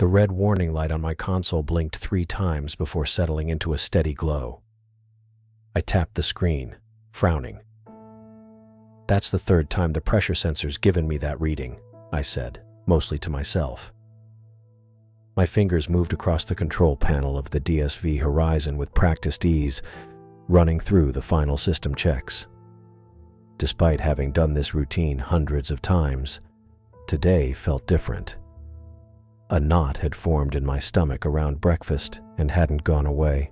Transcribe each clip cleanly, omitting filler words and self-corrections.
The red warning light on my console blinked 3 times before settling into a steady glow. I tapped the screen, frowning. "That's the 3rd time the pressure sensor's given me that reading," I said, mostly to myself. My fingers moved across the control panel of the DSV Horizon with practiced ease, running through the final system checks. Despite having done this routine hundreds of times, today felt different. A knot had formed in my stomach around breakfast and hadn't gone away.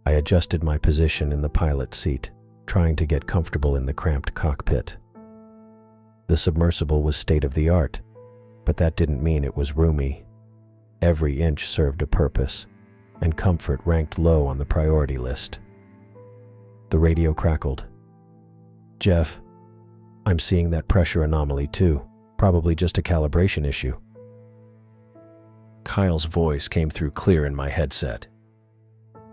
I adjusted my position in the pilot's seat, trying to get comfortable in the cramped cockpit. The submersible was state-of-the-art, but that didn't mean it was roomy. Every inch served a purpose, and comfort ranked low on the priority list. The radio crackled. "Jeff, I'm seeing that pressure anomaly too, probably just a calibration issue." Kyle's voice came through clear in my headset.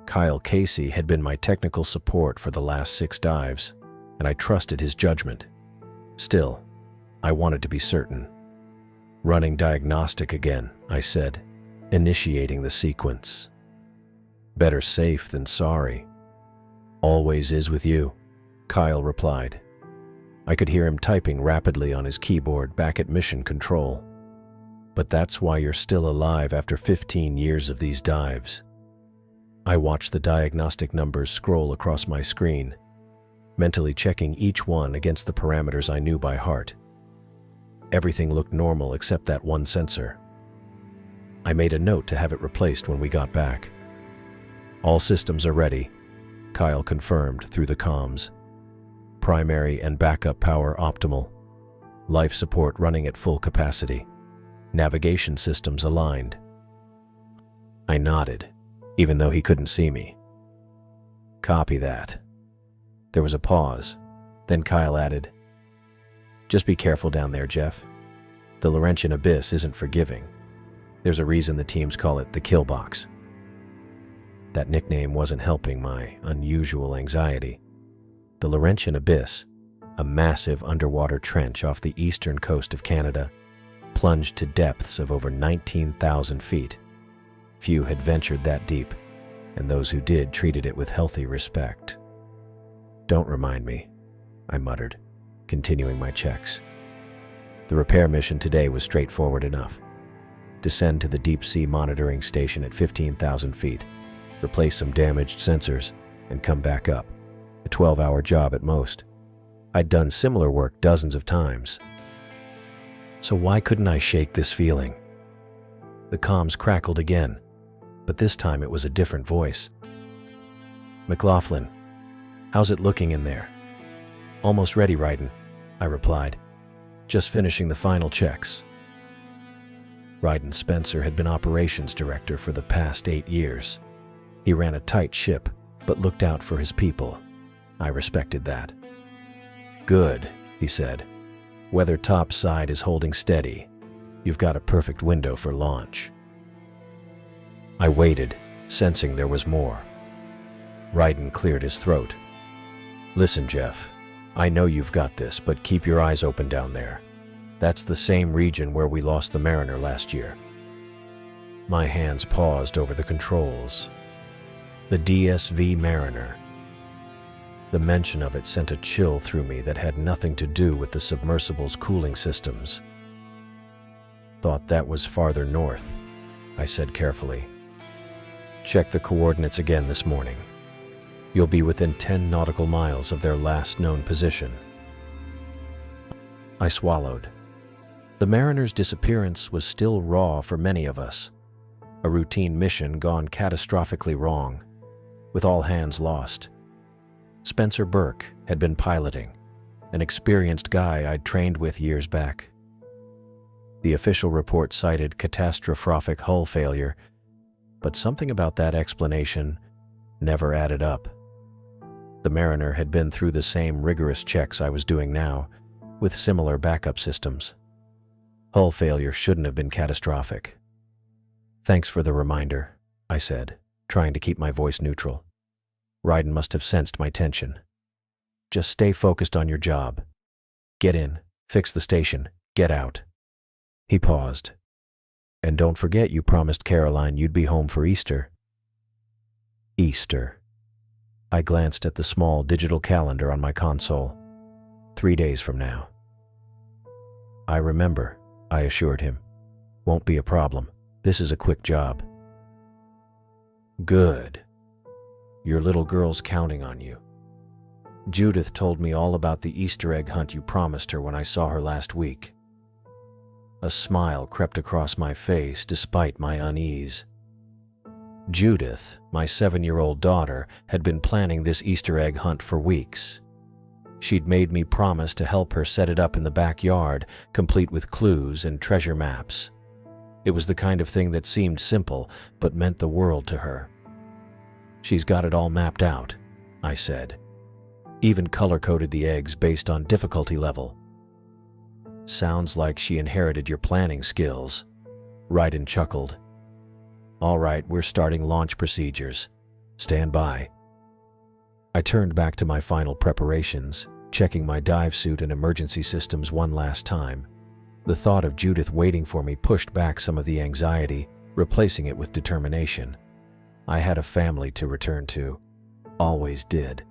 Kyle Casey had been my technical support for the last 6 dives, and I trusted his judgment. Still, I wanted to be certain. "Running diagnostic again," I said, initiating the sequence. "Better safe than sorry." "Always is with you," Kyle replied. I could hear him typing rapidly on his keyboard back at mission control. "But that's why you're still alive after 15 years of these dives." I watched the diagnostic numbers scroll across my screen, mentally checking each one against the parameters I knew by heart. Everything looked normal except that one sensor. I made a note to have it replaced when we got back. "All systems are ready," Kyle confirmed through the comms. "Primary and backup power optimal. Life support running at full capacity. Navigation systems aligned." I nodded, even though he couldn't see me. "Copy that." There was a pause. Then Kyle added, "Just be careful down there, Jeff. The Laurentian Abyss isn't forgiving. There's a reason the teams call it the kill box." That nickname wasn't helping my unusual anxiety. The Laurentian Abyss, a massive underwater trench off the eastern coast of Canada, plunged to depths of over 19,000 feet. Few had ventured that deep, and those who did treated it with healthy respect. "Don't remind me," I muttered, continuing my checks. The repair mission today was straightforward enough. Descend to the deep-sea monitoring station at 15,000 feet, replace some damaged sensors, and come back up. A 12-hour job at most. I'd done similar work dozens of times. So why couldn't I shake this feeling? The comms crackled again, but this time it was a different voice. "McLaughlin, how's it looking in there?" "Almost ready, Ryden," I replied. "Just finishing the final checks." Ryden Spencer had been operations director for the past 8 years. He ran a tight ship, but looked out for his people. I respected that. "Good," he said. "Weather topside is holding steady. You've got a perfect window for launch." I waited, sensing there was more. Ryden cleared his throat. "Listen, Jeff, I know you've got this, but keep your eyes open down there. That's the same region where we lost the Mariner last year." My hands paused over the controls. The DSV Mariner. The mention of it sent a chill through me that had nothing to do with the submersible's cooling systems. "Thought that was farther north," I said carefully. "Check the coordinates again this morning. You'll be within 10 nautical miles of their last known position." I swallowed. The Mariner's disappearance was still raw for many of us. A routine mission gone catastrophically wrong, with all hands lost. Spencer Burke had been piloting, an experienced guy I'd trained with years back. The official report cited catastrophic hull failure, but something about that explanation never added up. The Mariner had been through the same rigorous checks I was doing now, with similar backup systems. Hull failure shouldn't have been catastrophic. "Thanks for the reminder," I said, trying to keep my voice neutral. Ryden must have sensed my tension. "Just stay focused on your job. Get in, fix the station, get out." He paused. And don't forget you promised Caroline you'd be home for Easter. Easter. I glanced at the small digital calendar on my console. 3 days from now. I remember, I assured him. Won't be a problem. This is a quick job. Good. Your little girl's counting on you. Judith told me all about the Easter egg hunt you promised her when I saw her last week. A smile crept across my face despite my unease. Judith, my 7-year-old daughter, had been planning this Easter egg hunt for weeks. She'd made me promise to help her set it up in the backyard, complete with clues and treasure maps. It was the kind of thing that seemed simple, but meant the world to her. She's got it all mapped out, I said. Even color-coded the eggs based on difficulty level. Sounds like she inherited your planning skills. Ryden chuckled. All right, we're starting launch procedures. Stand by. I turned back to my final preparations, checking my dive suit and emergency systems one last time. The thought of Judith waiting for me pushed back some of the anxiety, replacing it with determination. I had a family to return to. Always did.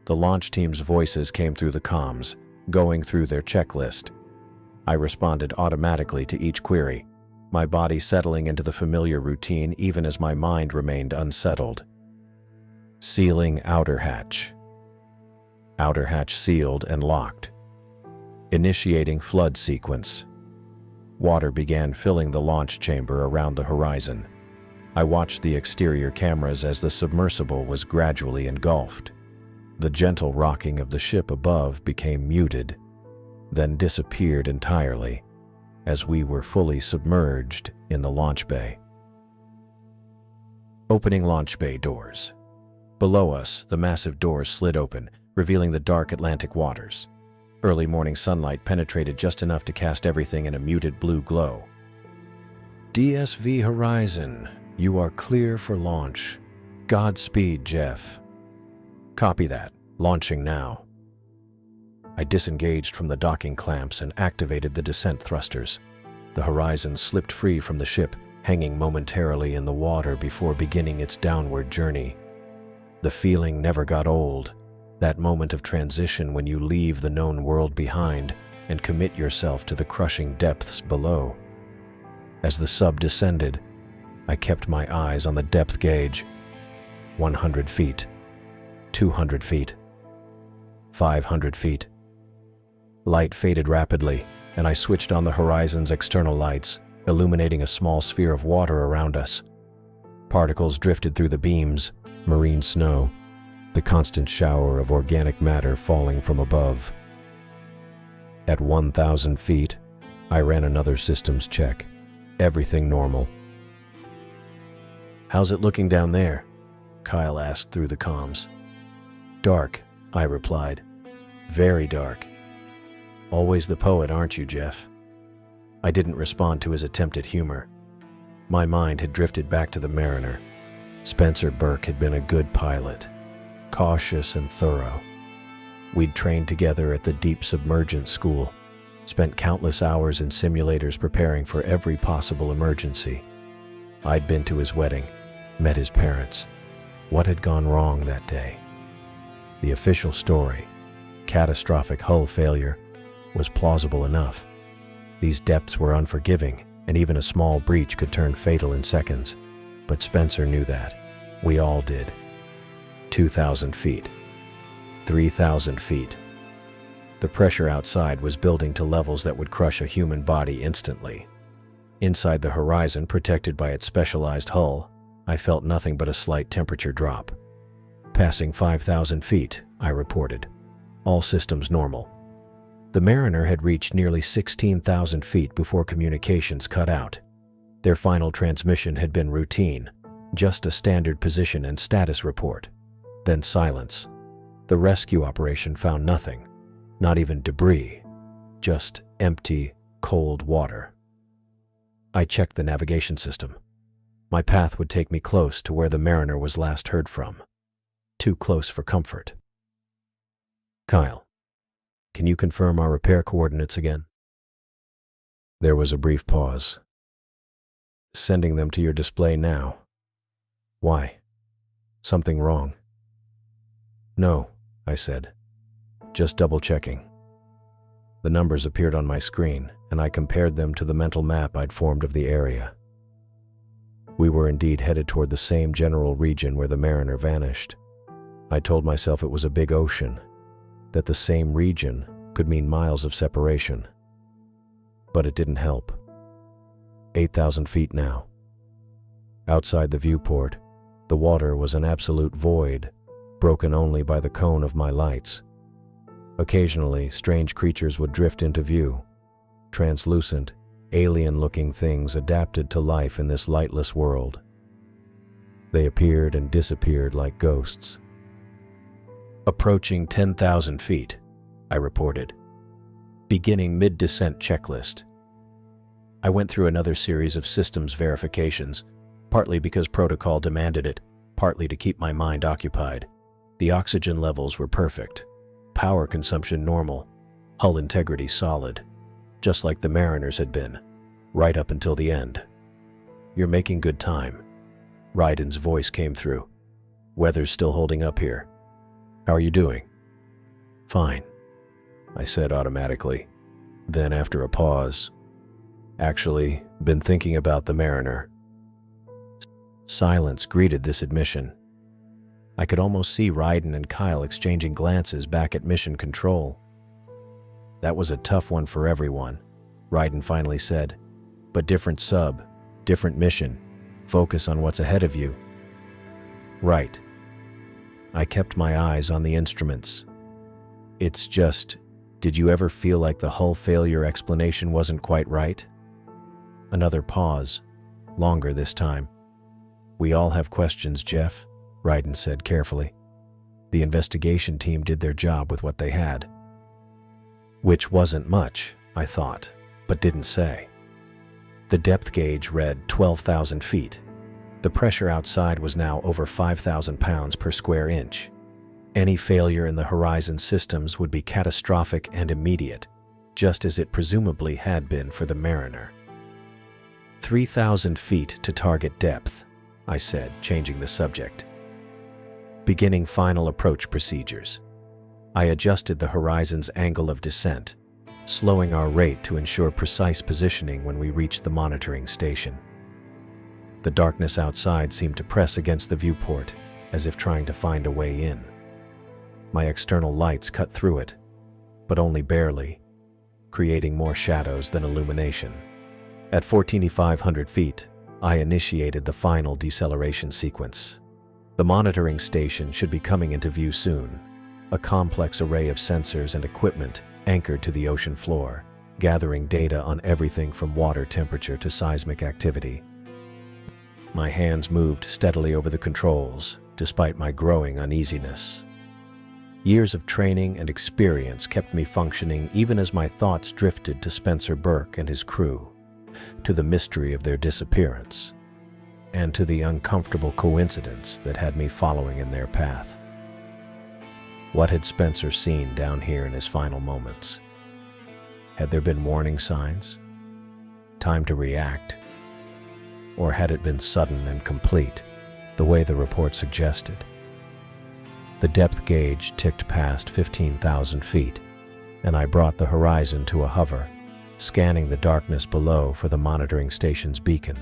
The launch team's voices came through the comms, going through their checklist. I responded automatically to each query, my body settling into the familiar routine even as my mind remained unsettled. Sealing outer hatch. Outer hatch sealed and locked. Initiating flood sequence. Water began filling the launch chamber around the horizon. I watched the exterior cameras as the submersible was gradually engulfed. The gentle rocking of the ship above became muted, then disappeared entirely as we were fully submerged in the launch bay. Opening launch bay doors. Below us, the massive doors slid open, revealing the dark Atlantic waters. Early morning sunlight penetrated just enough to cast everything in a muted blue glow. DSV Horizon, you are clear for launch. Godspeed, Jeff. Copy that. Launching now. I disengaged from the docking clamps and activated the descent thrusters. The Horizon slipped free from the ship, hanging momentarily in the water before beginning its downward journey. The feeling never got old, that moment of transition when you leave the known world behind and commit yourself to the crushing depths below. As the sub descended, I kept my eyes on the depth gauge. 100 feet, 200 feet, 500 feet. Light faded rapidly, and I switched on the Horizon's external lights, illuminating a small sphere of water around us. Particles drifted through the beams, marine snow, the constant shower of organic matter falling from above. At 1,000 feet, I ran another systems check. Everything normal. How's it looking down there? Kyle asked through the comms. Dark, I replied. Very dark. Always the poet, aren't you, Jeff? I didn't respond to his attempt at humor. My mind had drifted back to the Mariner. Spencer Burke had been a good pilot, cautious and thorough. We'd trained together at the Deep Submergence School, spent countless hours in simulators preparing for every possible emergency. I'd been to his wedding, met his parents. What had gone wrong that day? The official story, catastrophic hull failure, was plausible enough. These depths were unforgiving, and even a small breach could turn fatal in seconds. But Spencer knew that. We all did. 2,000 feet. 3,000 feet. The pressure outside was building to levels that would crush a human body instantly. Inside the Horizon, protected by its specialized hull, I felt nothing but a slight temperature drop. Passing 5,000 feet, I reported. All systems normal. The Mariner had reached nearly 16,000 feet before communications cut out. Their final transmission had been routine, just a standard position and status report. Then silence. The rescue operation found nothing, not even debris, just empty, cold water. I checked the navigation system. My path would take me close to where the Mariner was last heard from. Too close for comfort. Kyle, can you confirm our repair coordinates again? There was a brief pause. Sending them to your display now. Why? Something wrong? No, I said. Just double-checking. The numbers appeared on my screen, and I compared them to the mental map I'd formed of the area. We were indeed headed toward the same general region where the Mariner vanished. I told myself it was a big ocean, that the same region could mean miles of separation. But it didn't help. 8,000 feet now. Outside the viewport, the water was an absolute void, broken only by the cone of my lights. Occasionally, strange creatures would drift into view, translucent, alien-looking things adapted to life in this lightless world. They appeared and disappeared like ghosts. Approaching 10,000 feet, I reported. Beginning mid-descent checklist. I went through another series of systems verifications, partly because protocol demanded it, partly to keep my mind occupied. The oxygen levels were perfect, power consumption normal, hull integrity solid, just like the Mariners had been, right up until the end. You're making good time. Ryden's voice came through. Weather's still holding up here. How are you doing? Fine, I said automatically. Then after a pause, actually, been thinking about the Mariner. Silence greeted this admission. I could almost see Ryden and Kyle exchanging glances back at mission control. That was a tough one for everyone, Ryden finally said. But different sub, different mission. Focus on what's ahead of you. Right. I kept my eyes on the instruments. It's just, did you ever feel like the hull failure explanation wasn't quite right? Another pause, longer this time. We all have questions, Jeff, Ryden said carefully. The investigation team did their job with what they had. Which wasn't much, I thought, but didn't say. The depth gauge read 12,000 feet. The pressure outside was now over 5,000 pounds per square inch. Any failure in the Horizon systems would be catastrophic and immediate, just as it presumably had been for the Mariner. 3,000 feet to target depth, I said, changing the subject. Beginning final approach procedures. I adjusted the Horizon's angle of descent, slowing our rate to ensure precise positioning when we reached the monitoring station. The darkness outside seemed to press against the viewport, as if trying to find a way in. My external lights cut through it, but only barely, creating more shadows than illumination. At 14,500 feet, I initiated the final deceleration sequence. The monitoring station should be coming into view soon, a complex array of sensors and equipment anchored to the ocean floor, gathering data on everything from water temperature to seismic activity. My hands moved steadily over the controls, despite my growing uneasiness. Years of training and experience kept me functioning even as my thoughts drifted to Spencer Burke and his crew, to the mystery of their disappearance, and to the uncomfortable coincidence that had me following in their path. What had Spencer seen down here in his final moments? Had there been warning signs? Time to react? Or had it been sudden and complete, the way the report suggested? The depth gauge ticked past 15,000 feet, and I brought the Horizon to a hover, scanning the darkness below for the monitoring station's beacon.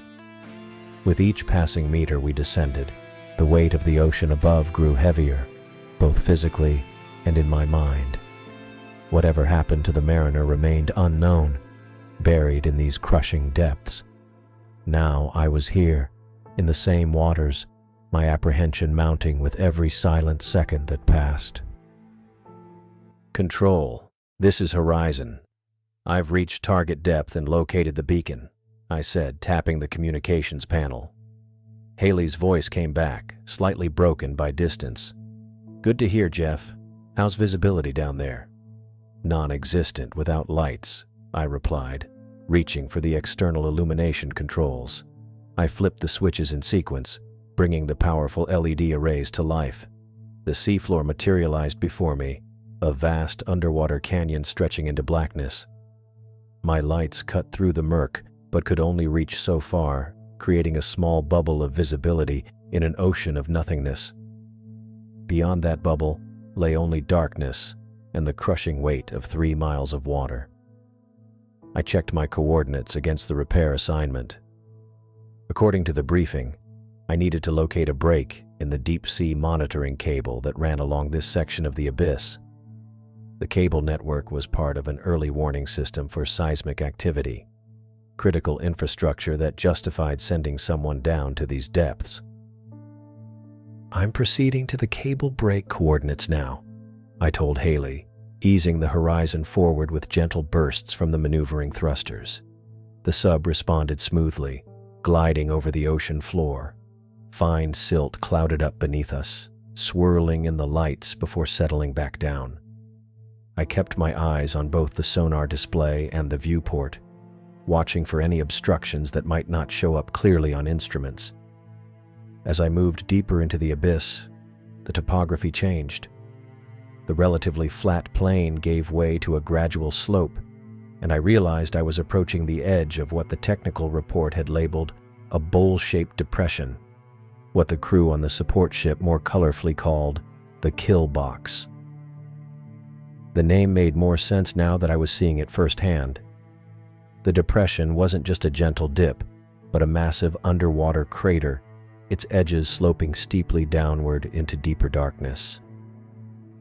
With each passing meter we descended, the weight of the ocean above grew heavier, both physically and in my mind. Whatever happened to the Mariner remained unknown, buried in these crushing depths. Now I was here, in the same waters, my apprehension mounting with every silent second that passed. Control, this is Horizon. I've reached target depth and located the beacon, I said, tapping the communications panel. Haley's voice came back, slightly broken by distance. Good to hear, Jeff. How's visibility down there? Non-existent without lights, I replied, reaching for the external illumination controls. I flipped the switches in sequence, bringing the powerful LED arrays to life. The seafloor materialized before me, a vast underwater canyon stretching into blackness. My lights cut through the murk, but could only reach so far, creating a small bubble of visibility in an ocean of nothingness. Beyond that bubble lay only darkness and the crushing weight of 3 miles of water. I checked my coordinates against the repair assignment. According to the briefing, I needed to locate a break in the deep-sea monitoring cable that ran along this section of the abyss. The cable network was part of an early warning system for seismic activity, critical infrastructure that justified sending someone down to these depths. "I'm proceeding to the cable break coordinates now," I told Haley, easing the horizon forward with gentle bursts from the maneuvering thrusters. The sub responded smoothly, gliding over the ocean floor. Fine silt clouded up beneath us, swirling in the lights before settling back down. I kept my eyes on both the sonar display and the viewport, watching for any obstructions that might not show up clearly on instruments. As I moved deeper into the abyss, the topography changed. The relatively flat plain gave way to a gradual slope, and I realized I was approaching the edge of what the technical report had labeled a bowl-shaped depression, what the crew on the support ship more colorfully called the kill box. The name made more sense now that I was seeing it firsthand. The depression wasn't just a gentle dip, but a massive underwater crater, its edges sloping steeply downward into deeper darkness.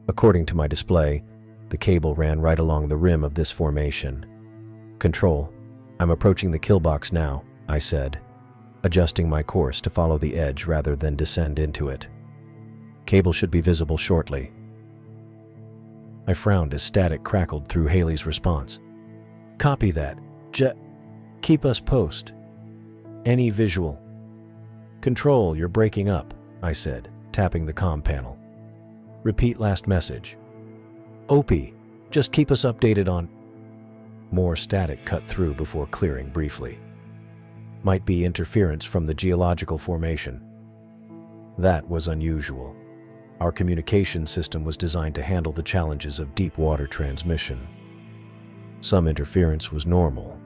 According to my display, the cable ran right along the rim of this formation. "Control, I'm approaching the kill box now," I said, adjusting my course to follow the edge rather than descend into it. "Cable should be visible shortly." I frowned as static crackled through Haley's response. "Copy that. Keep us post. Any visual." "Control, you're breaking up," I said, tapping the comm panel. "Repeat last message." "Opie, just keep us updated on—" More static cut through before clearing briefly. "Might be interference from the geological formation." That was unusual. Our communication system was designed to handle the challenges of deep water transmission. Some interference was normal,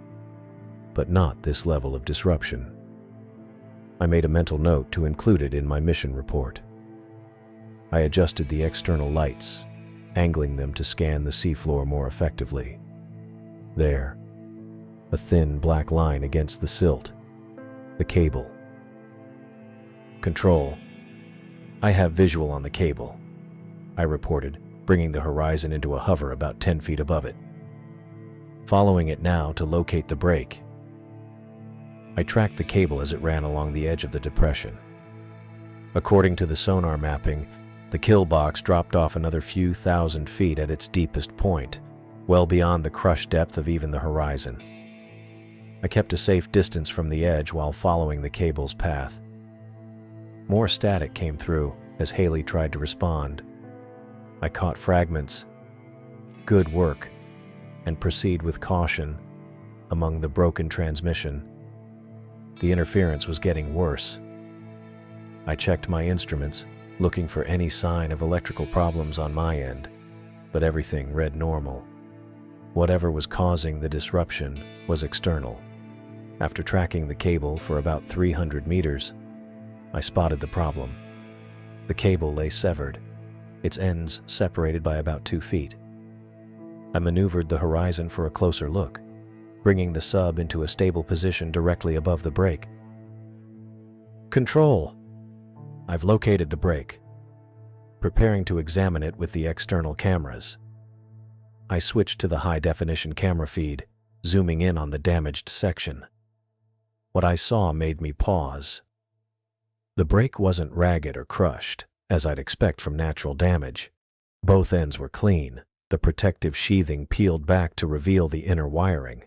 but not this level of disruption. I made a mental note to include it in my mission report. I adjusted the external lights, angling them to scan the seafloor more effectively. There, a thin black line against the silt, the cable. "Control, I have visual on the cable," I reported, bringing the horizon into a hover about 10 feet above it. "Following it now to locate the break." I tracked the cable as it ran along the edge of the depression. According to the sonar mapping, the kill box dropped off another few thousand feet at its deepest point, well beyond the crush depth of even the horizon. I kept a safe distance from the edge while following the cable's path. More static came through as Haley tried to respond. I caught fragments. "Good work," and "proceed with caution" among the broken transmission. The interference was getting worse. I checked my instruments, looking for any sign of electrical problems on my end, but everything read normal. Whatever was causing the disruption was external. After tracking the cable for about 300 meters, I spotted the problem. The cable lay severed, its ends separated by about 2 feet. I maneuvered the horizon for a closer look, bringing the sub into a stable position directly above the break. "Control, I've located the break." Preparing to examine it with the external cameras, I switched to the high-definition camera feed, zooming in on the damaged section. What I saw made me pause. The break wasn't ragged or crushed, as I'd expect from natural damage. Both ends were clean, the protective sheathing peeled back to reveal the inner wiring.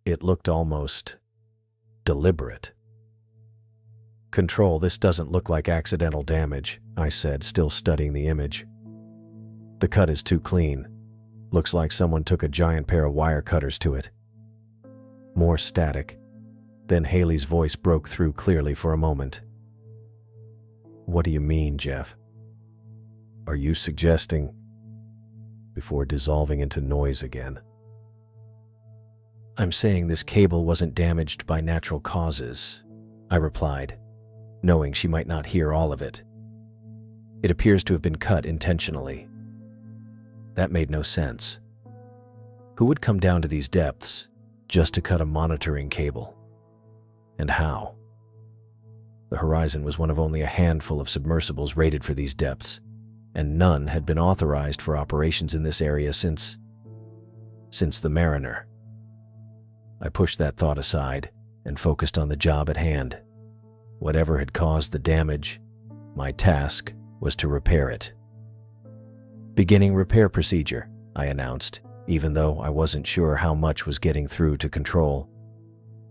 It looked almost deliberate. "Control, this doesn't look like accidental damage," I said, still studying the image. "The cut is too clean. Looks like someone took a giant pair of wire cutters to it." More static. Then Haley's voice broke through clearly for a moment. "What do you mean, Jeff? Are you suggesting—" before dissolving into noise again. "I'm saying this cable wasn't damaged by natural causes. I replied, knowing she might not hear all of it. It appears to have been cut intentionally. That made no sense. Who would come down to these depths just to cut a monitoring cable? And how? The Horizon was one of only a handful of submersibles rated for these depths, and none had been authorized for operations in this area since the Mariner. I pushed that thought aside and focused on the job at hand. Whatever had caused the damage, my task was to repair it. "Beginning repair procedure," I announced, even though I wasn't sure how much was getting through to control.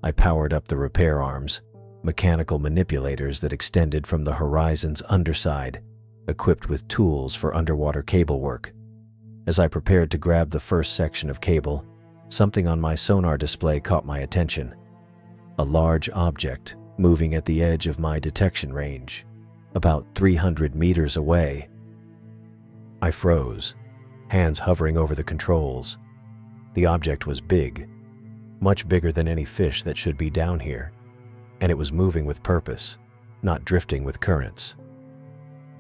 I powered up the repair arms, mechanical manipulators that extended from the Horizon's underside, equipped with tools for underwater cable work. As I prepared to grab the first section of cable, something on my sonar display caught my attention. A large object moving at the edge of my detection range, about 300 meters away. I froze, hands hovering over the controls. The object was big, much bigger than any fish that should be down here, and it was moving with purpose, not drifting with currents.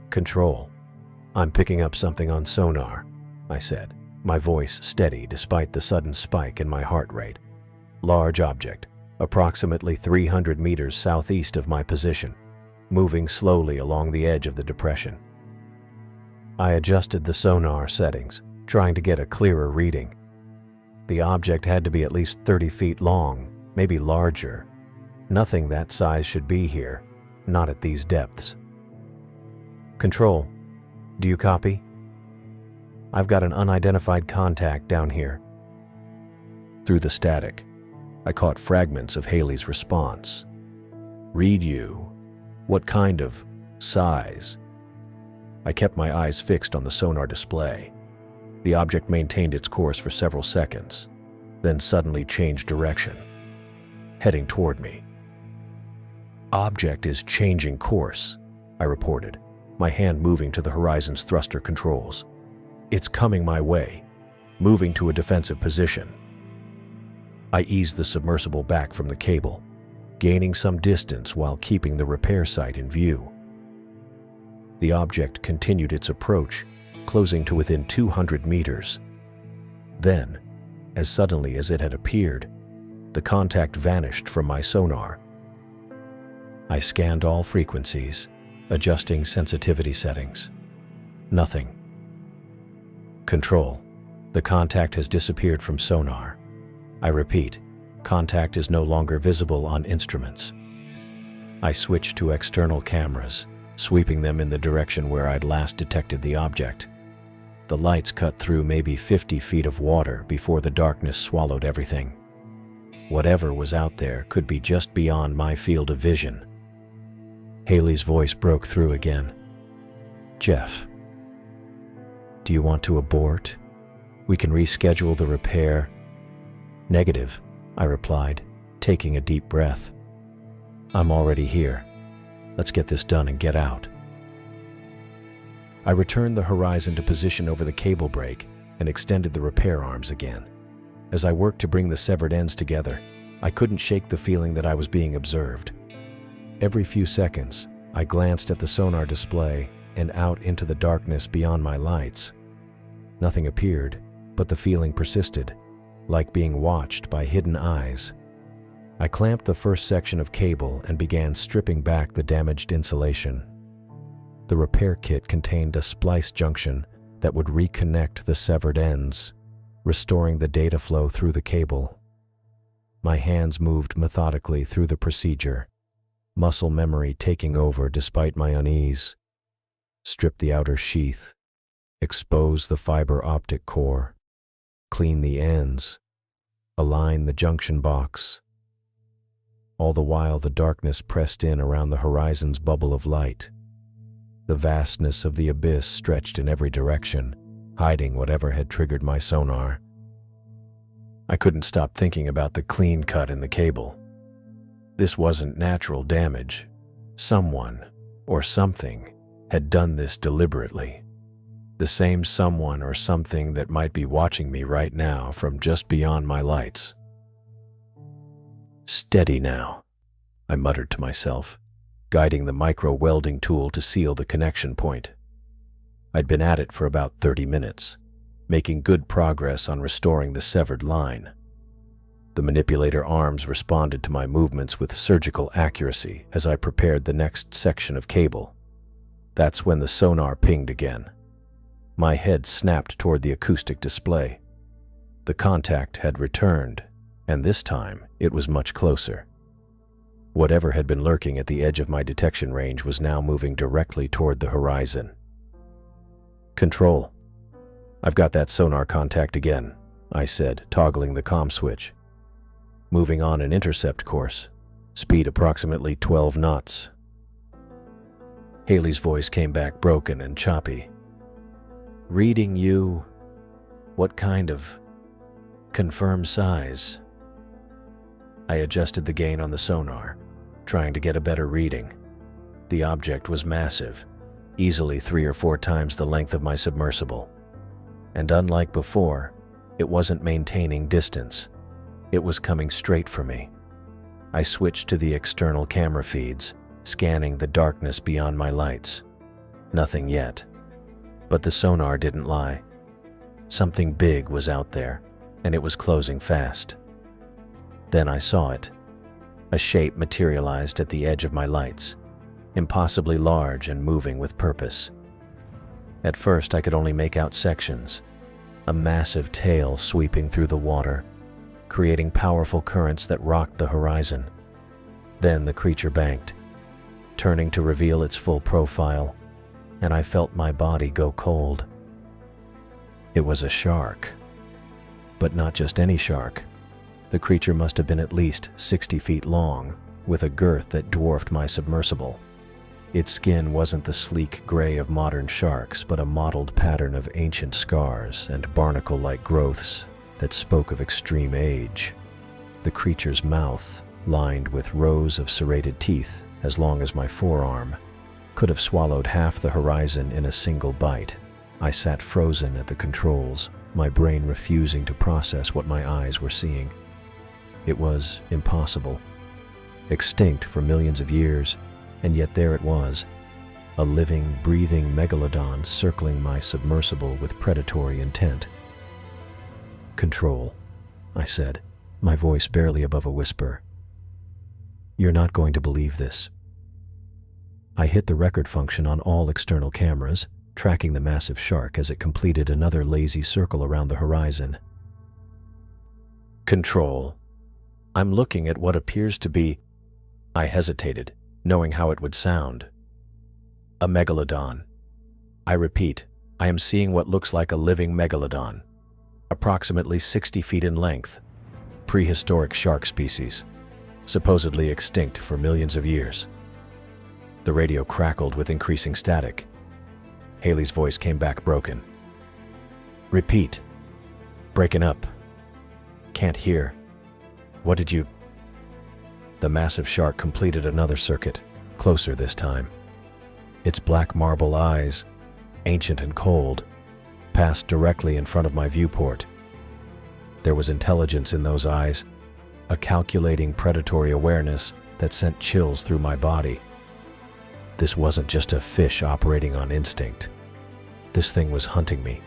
"Control, I'm picking up something on sonar," I said, my voice steady despite the sudden spike in my heart rate. "Large object, approximately 300 meters southeast of my position, moving slowly along the edge of the depression." I adjusted the sonar settings, trying to get a clearer reading. The object had to be at least 30 feet long, maybe larger. Nothing that size should be here, not at these depths. "Control, do you copy? I've got an unidentified contact down here." Through the static, I caught fragments of Haley's response. "Read you. What kind of size?" I kept my eyes fixed on the sonar display. The object maintained its course for several seconds, then suddenly changed direction, heading toward me. "Object is changing course," I reported, my hand moving to the Horizon's thruster controls. "It's coming my way, moving to a defensive position." I eased the submersible back from the cable, gaining some distance while keeping the repair site in view. The object continued its approach, closing to within 200 meters. Then, as suddenly as it had appeared, the contact vanished from my sonar. I scanned all frequencies, adjusting sensitivity settings. Nothing. "Control, the contact has disappeared from sonar. I repeat, contact is no longer visible on instruments." I switched to external cameras, sweeping them in the direction where I'd last detected the object. The lights cut through maybe 50 feet of water before the darkness swallowed everything. Whatever was out there could be just beyond my field of vision. Haley's voice broke through again. "Jeff, do you want to abort? We can reschedule the repair." "Negative," I replied, taking a deep breath. "I'm already here. Let's get this done and get out." I returned the Horizon to position over the cable brake and extended the repair arms again. As I worked to bring the severed ends together, I couldn't shake the feeling that I was being observed. Every few seconds, I glanced at the sonar display and out into the darkness beyond my lights. Nothing appeared, but the feeling persisted, like being watched by hidden eyes. I clamped the first section of cable and began stripping back the damaged insulation. The repair kit contained a splice junction that would reconnect the severed ends, restoring the data flow through the cable. My hands moved methodically through the procedure, muscle memory taking over despite my unease. Strip the outer sheath, expose the fiber optic core, clean the ends, align the junction box. All the while the darkness pressed in around the Horizon's bubble of light. The vastness of the abyss stretched in every direction, hiding whatever had triggered my sonar. I couldn't stop thinking about the clean cut in the cable. This wasn't natural damage. Someone, or something, had done this deliberately. The same someone or something that might be watching me right now from just beyond my lights. "Steady now," I muttered to myself, guiding the micro-welding tool to seal the connection point. I'd been at it for about 30 minutes, making good progress on restoring the severed line. The manipulator arms responded to my movements with surgical accuracy as I prepared the next section of cable. That's when the sonar pinged again. My head snapped toward the acoustic display. The contact had returned, and this time it was much closer. Whatever had been lurking at the edge of my detection range was now moving directly toward the horizon. "Control. I've got that sonar contact again," I said, toggling the comm switch. "Moving on an intercept course. Speed approximately 12 knots. Haley's voice came back broken and choppy. "Reading you. What kind of? Confirm size." I adjusted the gain on the sonar, trying to get a better reading. The object was massive, easily 3 or 4 times the length of my submersible. And unlike before, it wasn't maintaining distance. It was coming straight for me. I switched to the external camera feeds, scanning the darkness beyond my lights. Nothing yet. But the sonar didn't lie. Something big was out there, and it was closing fast. Then I saw it. A shape materialized at the edge of my lights, impossibly large and moving with purpose. At first, I could only make out sections, a massive tail sweeping through the water, creating powerful currents that rocked the horizon. Then the creature banked, turning to reveal its full profile, and I felt my body go cold. It was a shark. But not just any shark. The creature must have been at least 60 feet long, with a girth that dwarfed my submersible. Its skin wasn't the sleek gray of modern sharks, but a mottled pattern of ancient scars and barnacle-like growths that spoke of extreme age. The creature's mouth, lined with rows of serrated teeth as long as my forearm, could have swallowed half the horizon in a single bite. I sat frozen at the controls, my brain refusing to process what my eyes were seeing. It was impossible. Extinct for millions of years, and yet there it was, a living, breathing megalodon circling my submersible with predatory intent. "Control," I said, my voice barely above a whisper. "You're not going to believe this." I hit the record function on all external cameras, tracking the massive shark as it completed another lazy circle around the horizon. "Control. I'm looking at what appears to be..." I hesitated, knowing how it would sound. "A megalodon. I repeat, I am seeing what looks like a living megalodon, approximately 60 feet in length, prehistoric shark species, supposedly extinct for millions of years." The radio crackled with increasing static. Haley's voice came back broken. "Repeat. Breaking up. Can't hear. What did you..." The massive shark completed another circuit, closer this time. Its black marble eyes, ancient and cold, passed directly in front of my viewport. There was intelligence in those eyes, a calculating predatory awareness that sent chills through my body. This wasn't just a fish operating on instinct. This thing was hunting me.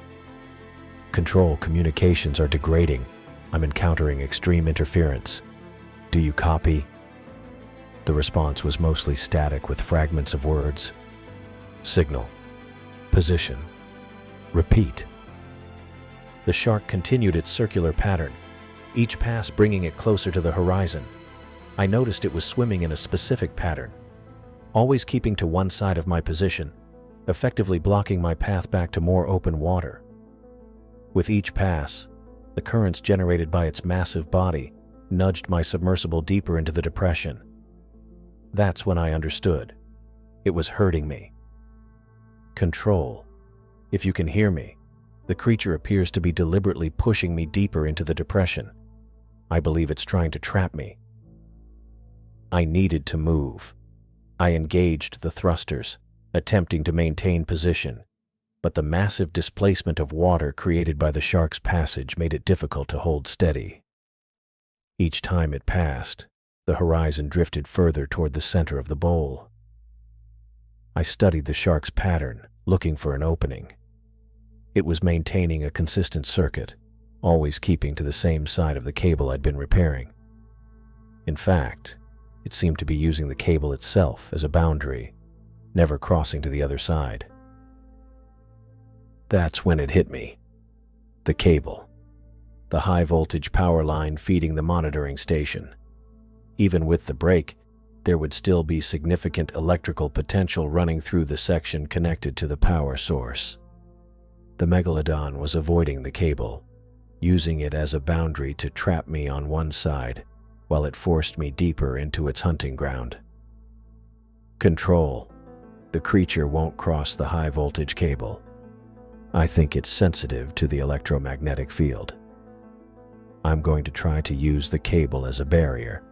"Control, communications are degrading. I'm encountering extreme interference. Do you copy?" The response was mostly static with fragments of words. "Signal. Position. Repeat." The shark continued its circular pattern, each pass bringing it closer to the horizon. I noticed it was swimming in a specific pattern, always keeping to one side of my position, effectively blocking my path back to more open water. With each pass, the currents generated by its massive body nudged my submersible deeper into the depression. That's when I understood. It was hurting me. "Control. If you can hear me, the creature appears to be deliberately pushing me deeper into the depression. I believe it's trying to trap me." I needed to move. I engaged the thrusters, attempting to maintain position, but the massive displacement of water created by the shark's passage made it difficult to hold steady. Each time it passed, The horizon drifted further toward the center of the bowl. I studied the shark's pattern, looking for an opening. It was maintaining a consistent circuit, always keeping to the same side of the cable I'd been repairing. In fact, it seemed to be using the cable itself as a boundary, never crossing to the other side. That's when it hit me. The cable. The high-voltage power line feeding the monitoring station. Even with the break, there would still be significant electrical potential running through the section connected to the power source. The megalodon was avoiding the cable, using it as a boundary to trap me on one side, while it forced me deeper into its hunting ground. Control. The creature won't cross the high-voltage cable. I think it's sensitive to the electromagnetic field. I'm going to try to use the cable as a barrier.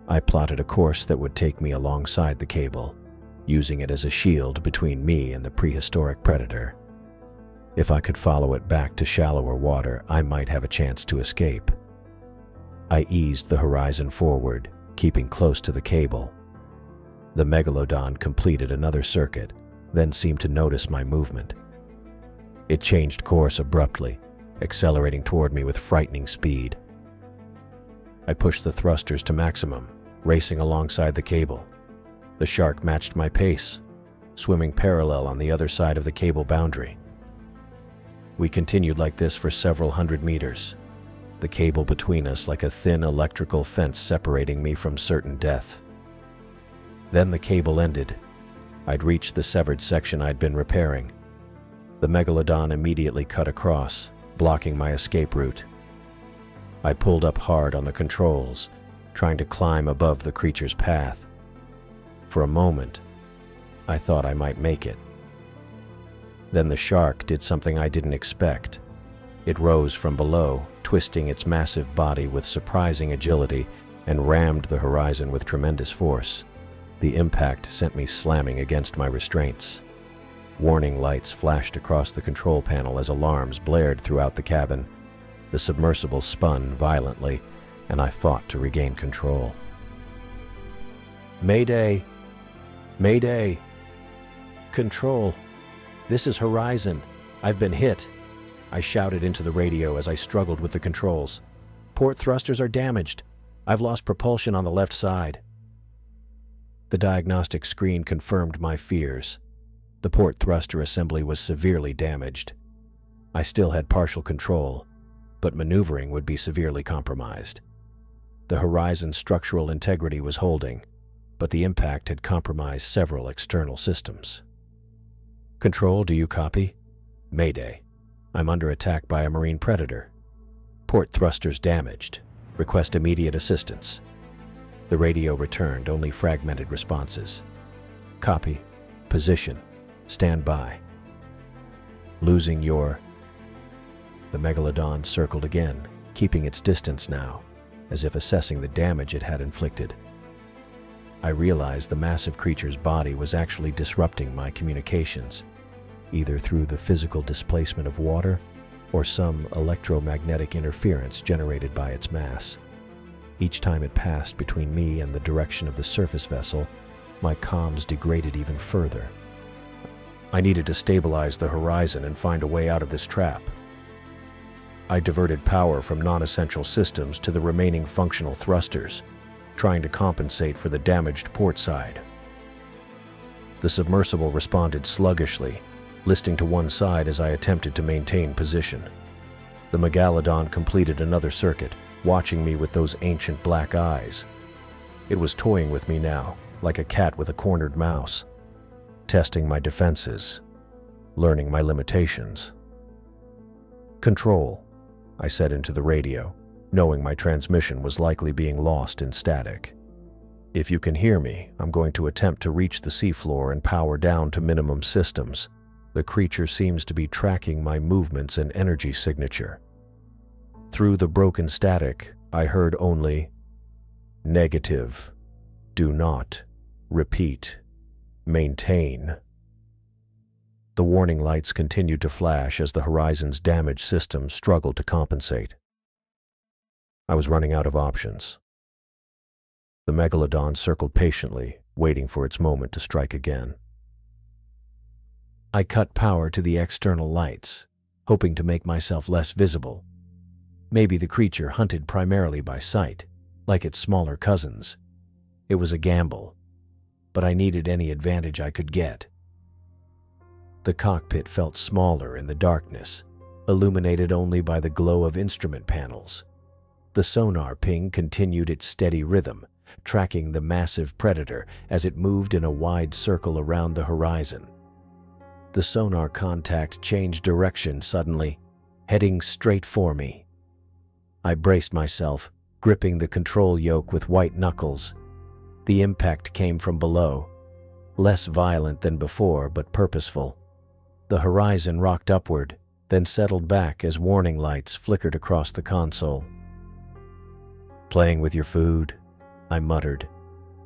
I plotted a course that would take me alongside the cable, using it as a shield between me and the prehistoric predator. If I could follow it back to shallower water, I might have a chance to escape. I eased the horizon forward, keeping close to the cable. The megalodon completed another circuit, then seemed to notice my movement. It changed course abruptly, accelerating toward me with frightening speed. I pushed the thrusters to maximum, racing alongside the cable. The shark matched my pace, swimming parallel on the other side of the cable boundary. We continued like this for several hundred meters, the cable between us like a thin electrical fence separating me from certain death. Then the cable ended. I'd reached the severed section I'd been repairing. The megalodon immediately cut across, blocking my escape route. I pulled up hard on the controls, trying to climb above the creature's path. For a moment, I thought I might make it. Then the shark did something I didn't expect. It rose from below, twisting its massive body with surprising agility, and rammed the horizon with tremendous force. The impact sent me slamming against my restraints. Warning lights flashed across the control panel as alarms blared throughout the cabin. The submersible spun violently, and I fought to regain control. Mayday! Mayday! Control! This is Horizon. I've been hit. I shouted into the radio as I struggled with the controls. Port thrusters are damaged. I've lost propulsion on the left side. The diagnostic screen confirmed my fears. The port thruster assembly was severely damaged. I still had partial control, but maneuvering would be severely compromised. The Horizon's structural integrity was holding, but the impact had compromised several external systems. Control, do you copy? Mayday. I'm under attack by a marine predator. Port thrusters damaged. Request immediate assistance. The radio returned only fragmented responses. Copy. Position. Stand by. Losing your... The megalodon circled again, keeping its distance now, as if assessing the damage it had inflicted. I realized the massive creature's body was actually disrupting my communications, either through the physical displacement of water or some electromagnetic interference generated by its mass. Each time it passed between me and the direction of the surface vessel, my comms degraded even further. I needed to stabilize the horizon and find a way out of this trap. I diverted power from non-essential systems to the remaining functional thrusters, trying to compensate for the damaged port side. The submersible responded sluggishly, listing to one side as I attempted to maintain position. The megalodon completed another circuit, watching me with those ancient black eyes. It was toying with me now, like a cat with a cornered mouse, testing my defenses, learning my limitations. Control, I said into the radio, knowing my transmission was likely being lost in static. If you can hear me, I'm going to attempt to reach the seafloor and power down to minimum systems. The creature seems to be tracking my movements and energy signature. Through the broken static, I heard only, negative, do not, repeat, maintain. The warning lights continued to flash as the Horizon's damaged systems struggled to compensate. I was running out of options. The megalodon circled patiently, waiting for its moment to strike again. I cut power to the external lights, hoping to make myself less visible. Maybe the creature hunted primarily by sight, like its smaller cousins. It was a gamble, but I needed any advantage I could get. The cockpit felt smaller in the darkness, illuminated only by the glow of instrument panels. The sonar ping continued its steady rhythm, tracking the massive predator as it moved in a wide circle around the horizon. The sonar contact changed direction suddenly, heading straight for me. I braced myself, gripping the control yoke with white knuckles. The impact came from below, less violent than before but purposeful. The horizon rocked upward, then settled back as warning lights flickered across the console. "Playing with your food," I muttered,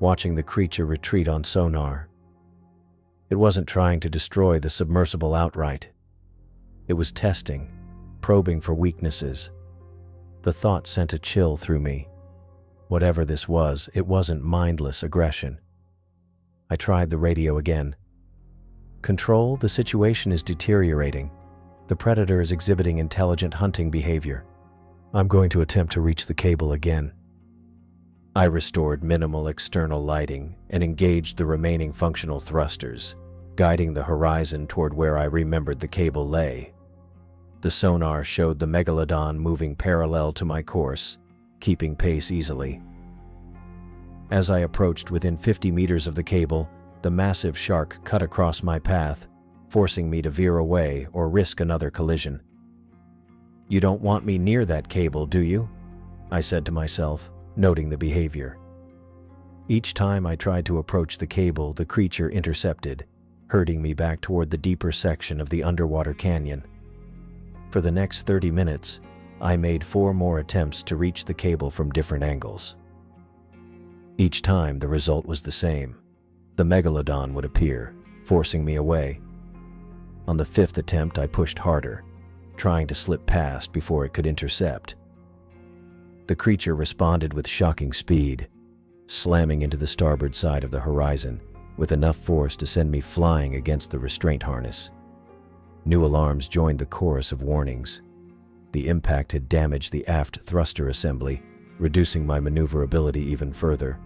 watching the creature retreat on sonar. It wasn't trying to destroy the submersible outright. It was testing, probing for weaknesses. The thought sent a chill through me. Whatever this was, it wasn't mindless aggression. I tried the radio again. "Control, the situation is deteriorating. The predator is exhibiting intelligent hunting behavior. I'm going to attempt to reach the cable again." I restored minimal external lighting and engaged the remaining functional thrusters, guiding the horizon toward where I remembered the cable lay. The sonar showed the megalodon moving parallel to my course, keeping pace easily. As I approached within 50 meters of the cable, the massive shark cut across my path, forcing me to veer away or risk another collision. "You don't want me near that cable, do you?" I said to myself, noting the behavior. Each time I tried to approach the cable, the creature intercepted, herding me back toward the deeper section of the underwater canyon. For the next 30 minutes, I made 4 more attempts to reach the cable from different angles. Each time, the result was the same. The megalodon would appear, forcing me away. On the 5th attempt, I pushed harder, trying to slip past before it could intercept. The creature responded with shocking speed, slamming into the starboard side of the horizon with enough force to send me flying against the restraint harness. New alarms joined the chorus of warnings. The impact had damaged the aft thruster assembly, reducing my maneuverability even further.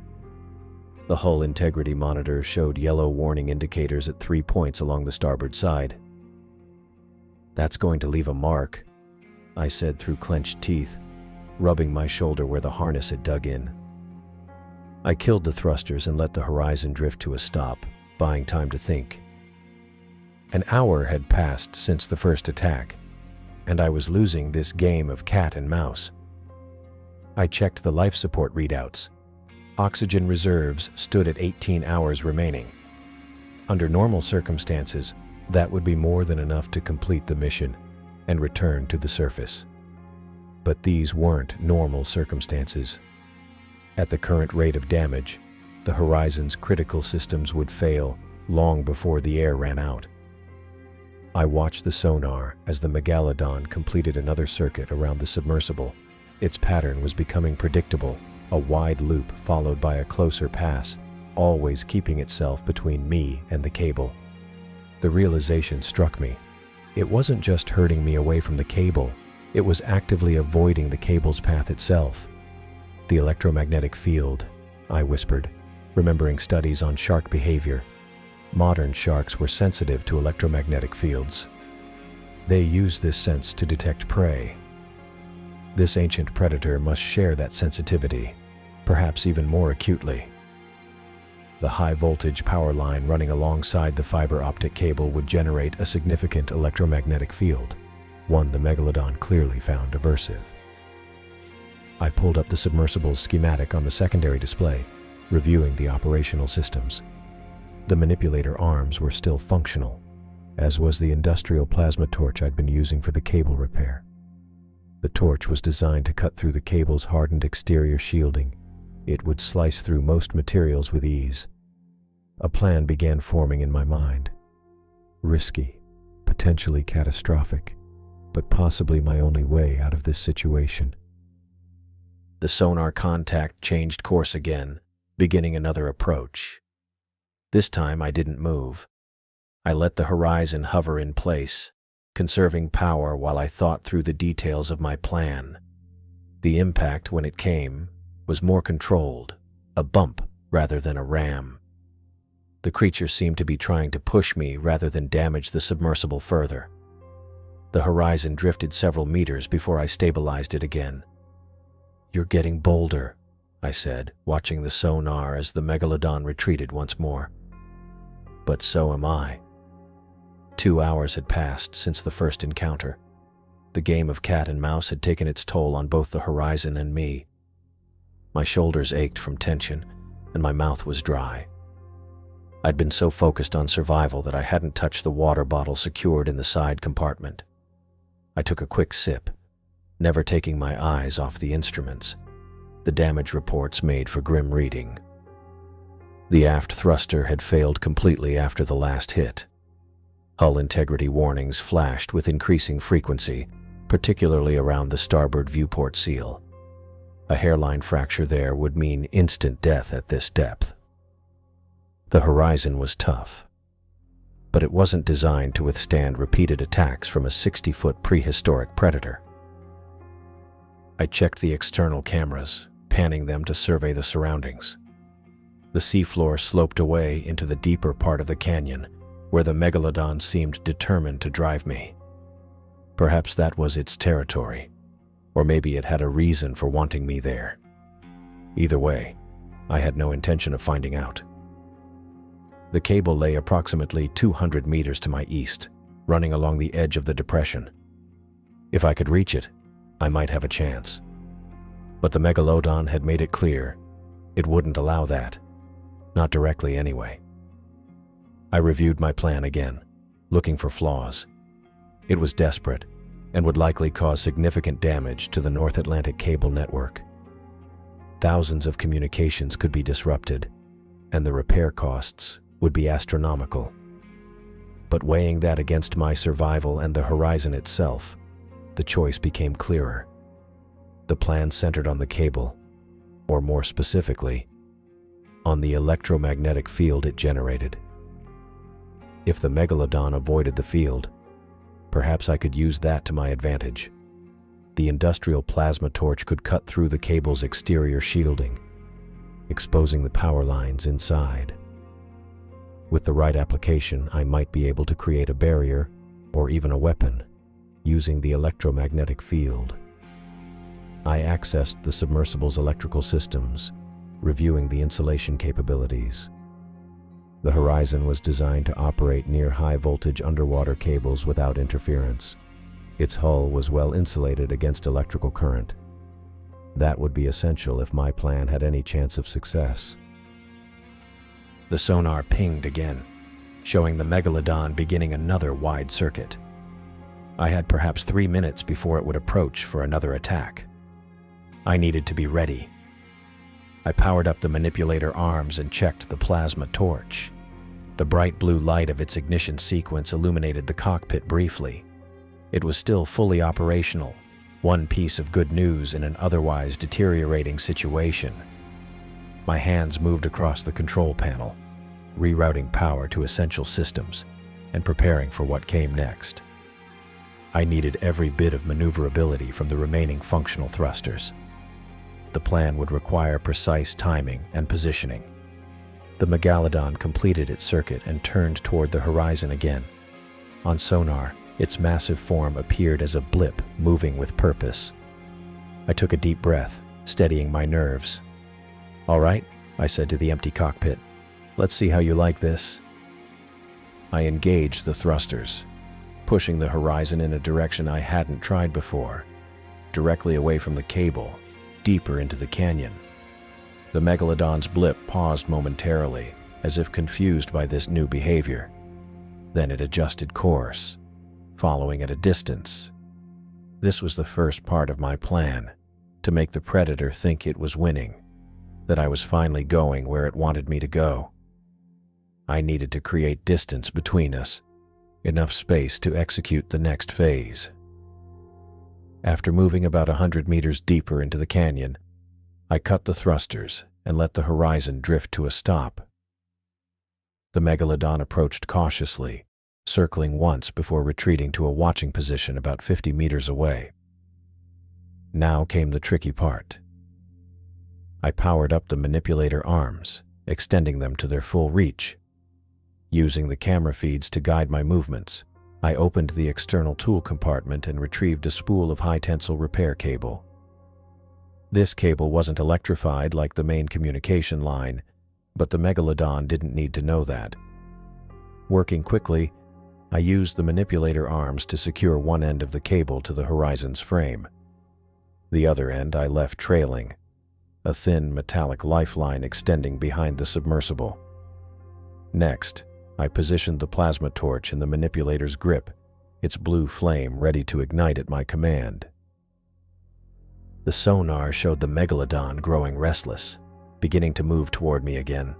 The hull integrity monitor showed yellow warning indicators at 3 points along the starboard side. "That's going to leave a mark," I said through clenched teeth, rubbing my shoulder where the harness had dug in. I killed the thrusters and let the horizon drift to a stop, buying time to think. An hour had passed since the first attack, and I was losing this game of cat and mouse. I checked the life support readouts. Oxygen reserves stood at 18 hours remaining. Under normal circumstances, that would be more than enough to complete the mission and return to the surface. But these weren't normal circumstances. At the current rate of damage, the horizon's critical systems would fail long before the air ran out. I watched the sonar as the megalodon completed another circuit around the submersible. Its pattern was becoming predictable, a wide loop followed by a closer pass, always keeping itself between me and the cable. The realization struck me. It wasn't just herding me away from the cable, it was actively avoiding the cable's path itself. "The electromagnetic field," I whispered, remembering studies on shark behavior. Modern sharks were sensitive to electromagnetic fields. They use this sense to detect prey. This ancient predator must share that sensitivity, perhaps even more acutely. The high-voltage power line running alongside the fiber optic cable would generate a significant electromagnetic field, one the megalodon clearly found aversive. I pulled up the submersible's schematic on the secondary display, reviewing the operational systems. The manipulator arms were still functional, as was the industrial plasma torch I'd been using for the cable repair. The torch was designed to cut through the cable's hardened exterior shielding. It would slice through most materials with ease. A plan began forming in my mind. Risky, potentially catastrophic, but possibly my only way out of this situation. The sonar contact changed course again, beginning another approach. This time I didn't move. I let the horizon hover in place, conserving power while I thought through the details of my plan. The impact, when it came, was more controlled, a bump rather than a ram. The creature seemed to be trying to push me rather than damage the submersible further. The horizon drifted several meters before I stabilized it again. "You're getting bolder," I said, watching the sonar as the megalodon retreated once more. But so am I. 2 hours had passed since the first encounter. The game of cat and mouse had taken its toll on both the horizon and me. My shoulders ached from tension, and my mouth was dry. I'd been so focused on survival that I hadn't touched the water bottle secured in the side compartment. I took a quick sip, never taking my eyes off the instruments. The damage reports made for grim reading. The aft thruster had failed completely after the last hit. Hull integrity warnings flashed with increasing frequency, particularly around the starboard viewport seal. A hairline fracture there would mean instant death at this depth. The horizon was tough, but it wasn't designed to withstand repeated attacks from a 60-foot prehistoric predator. I checked the external cameras, panning them to survey the surroundings. The seafloor sloped away into the deeper part of the canyon, where the megalodon seemed determined to drive me. Perhaps that was its territory, or maybe it had a reason for wanting me there. Either way, I had no intention of finding out. The cable lay approximately 200 meters to my east, running along the edge of the depression. If I could reach it, I might have a chance. But the megalodon had made it clear it wouldn't allow that. Not directly anyway. I reviewed my plan again, looking for flaws. It was desperate and would likely cause significant damage to the North Atlantic cable network. Thousands of communications could be disrupted, and the repair costs would be astronomical. But weighing that against my survival and the horizon itself, the choice became clearer. The plan centered on the cable, or more specifically, on the electromagnetic field it generated. If the megalodon avoided the field, perhaps I could use that to my advantage. The industrial plasma torch could cut through the cable's exterior shielding, exposing the power lines inside. With the right application, I might be able to create a barrier or even a weapon using the electromagnetic field. I accessed the submersible's electrical systems, reviewing the insulation capabilities. The Horizon was designed to operate near high-voltage underwater cables without interference. Its hull was well insulated against electrical current. That would be essential if my plan had any chance of success. The sonar pinged again, showing the megalodon beginning another wide circuit. I had perhaps 3 minutes before it would approach for another attack. I needed to be ready. I powered up the manipulator arms and checked the plasma torch. The bright blue light of its ignition sequence illuminated the cockpit briefly. It was still fully operational, one piece of good news in an otherwise deteriorating situation. My hands moved across the control panel, rerouting power to essential systems and preparing for what came next. I needed every bit of maneuverability from the remaining functional thrusters. The plan would require precise timing and positioning. The megalodon completed its circuit and turned toward the horizon again. On sonar, its massive form appeared as a blip moving with purpose. I took a deep breath, steadying my nerves. "All right," I said to the empty cockpit. "Let's see how you like this." I engaged the thrusters, pushing the horizon in a direction I hadn't tried before, directly away from the cable, deeper into the canyon. The megalodon's blip paused momentarily, as if confused by this new behavior. Then it adjusted course, following at a distance. This was the first part of my plan, to make the predator think it was winning, that I was finally going where it wanted me to go. I needed to create distance between us, enough space to execute the next phase. After moving about 100 meters deeper into the canyon, I cut the thrusters and let the horizon drift to a stop. The megalodon approached cautiously, circling once before retreating to a watching position about 50 meters away. Now came the tricky part. I powered up the manipulator arms, extending them to their full reach. Using the camera feeds to guide my movements, I opened the external tool compartment and retrieved a spool of high-tensile repair cable. This cable wasn't electrified like the main communication line, but the megalodon didn't need to know that. Working quickly, I used the manipulator arms to secure one end of the cable to the horizon's frame. The other end I left trailing, a thin metallic lifeline extending behind the submersible. Next, I positioned the plasma torch in the manipulator's grip, its blue flame ready to ignite at my command. The sonar showed the megalodon growing restless, beginning to move toward me again.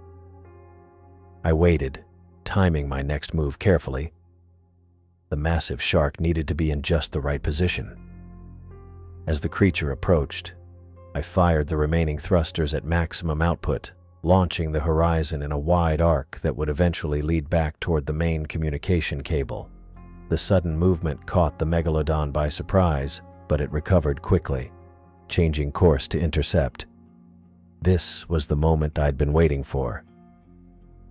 I waited, timing my next move carefully. The massive shark needed to be in just the right position. As the creature approached, I fired the remaining thrusters at maximum output, launching the horizon in a wide arc that would eventually lead back toward the main communication cable. The sudden movement caught the megalodon by surprise, but it recovered quickly, changing course to intercept. This was the moment I'd been waiting for.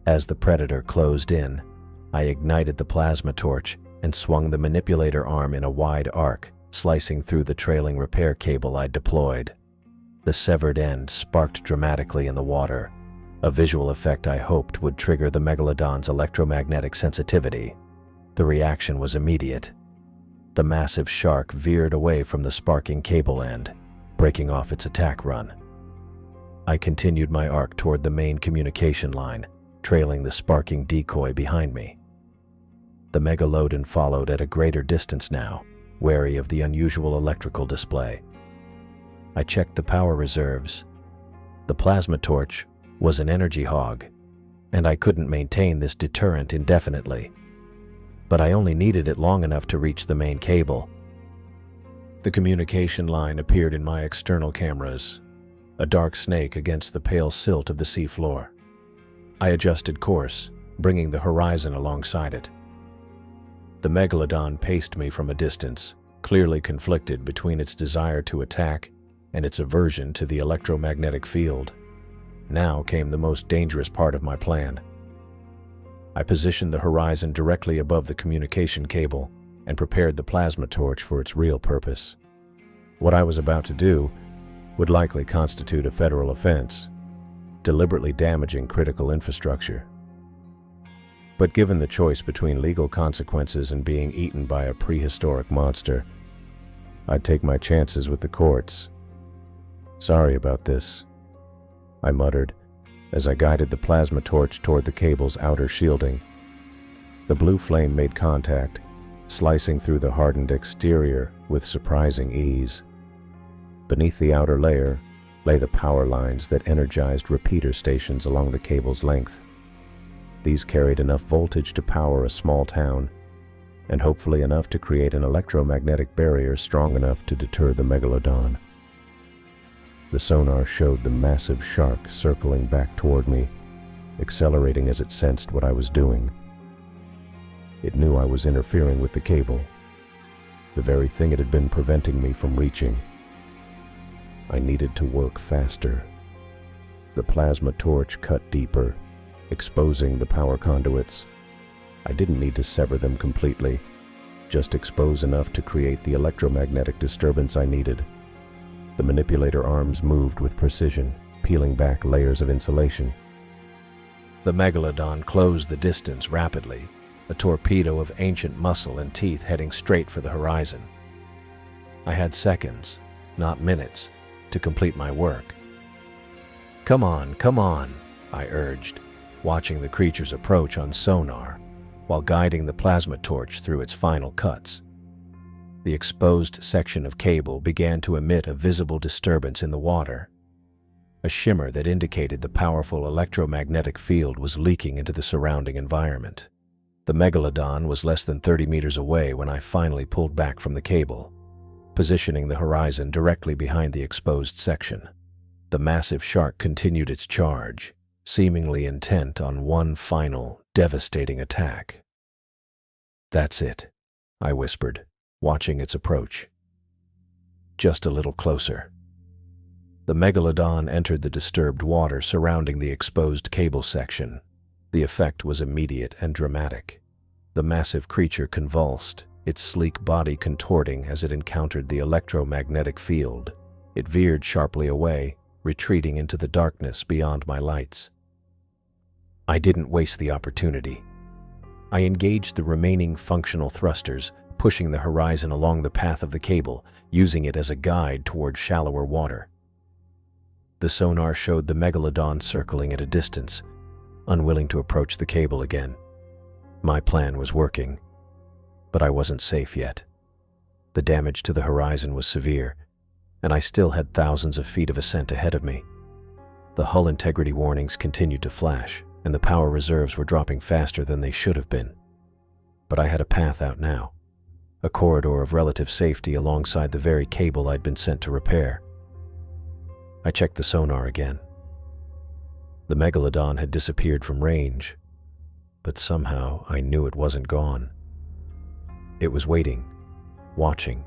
As the predator closed in, I ignited the plasma torch and swung the manipulator arm in a wide arc, slicing through the trailing repair cable I'd deployed. The severed end sparked dramatically in the water, a visual effect I hoped would trigger the megalodon's electromagnetic sensitivity. The reaction was immediate. The massive shark veered away from the sparking cable end, breaking off its attack run. I continued my arc toward the main communication line, trailing the sparking decoy behind me. The megalodon followed at a greater distance now, wary of the unusual electrical display. I checked the power reserves. The plasma torch was an energy hog, and I couldn't maintain this deterrent indefinitely. But I only needed it long enough to reach the main cable. The communication line appeared in my external cameras, a dark snake against the pale silt of the seafloor. I adjusted course, bringing the horizon alongside it. The megalodon paced me from a distance, clearly conflicted between its desire to attack and its aversion to the electromagnetic field. Now came the most dangerous part of my plan. I positioned the horizon directly above the communication cable and prepared the plasma torch for its real purpose. What I was about to do would likely constitute a federal offense, deliberately damaging critical infrastructure. But given the choice between legal consequences and being eaten by a prehistoric monster, I'd take my chances with the courts. "Sorry about this," I muttered as I guided the plasma torch toward the cable's outer shielding. The blue flame made contact, slicing through the hardened exterior with surprising ease. Beneath the outer layer lay the power lines that energized repeater stations along the cable's length. These carried enough voltage to power a small town, and hopefully enough to create an electromagnetic barrier strong enough to deter the megalodon. The sonar showed the massive shark circling back toward me, accelerating as it sensed what I was doing. It knew I was interfering with the cable, the very thing it had been preventing me from reaching. I needed to work faster. The plasma torch cut deeper, exposing the power conduits. I didn't need to sever them completely, just expose enough to create the electromagnetic disturbance I needed. The manipulator arms moved with precision, peeling back layers of insulation. The megalodon closed the distance rapidly, a torpedo of ancient muscle and teeth heading straight for the horizon. I had seconds, not minutes, to complete my work. Come on," I urged, watching the creature's approach on sonar, while guiding the plasma torch through its final cuts. The exposed section of cable began to emit a visible disturbance in the water, a shimmer that indicated the powerful electromagnetic field was leaking into the surrounding environment. The megalodon was less than 30 meters away when I finally pulled back from the cable, positioning the horizon directly behind the exposed section. The massive shark continued its charge, seemingly intent on one final, devastating attack. "That's it," I whispered, watching its approach. Just a little closer. The megalodon entered the disturbed water surrounding the exposed cable section. The effect was immediate and dramatic. The massive creature convulsed, its sleek body contorting as it encountered the electromagnetic field. It veered sharply away, retreating into the darkness beyond my lights. I didn't waste the opportunity. I engaged the remaining functional thrusters, pushing the horizon along the path of the cable, using it as a guide toward shallower water. The sonar showed the megalodon circling at a distance, unwilling to approach the cable again. My plan was working, but I wasn't safe yet. The damage to the horizon was severe, and I still had thousands of feet of ascent ahead of me. The hull integrity warnings continued to flash, and the power reserves were dropping faster than they should have been. But I had a path out now, a corridor of relative safety alongside the very cable I'd been sent to repair. I checked the sonar again. The megalodon had disappeared from range, but somehow I knew it wasn't gone. It was waiting, watching,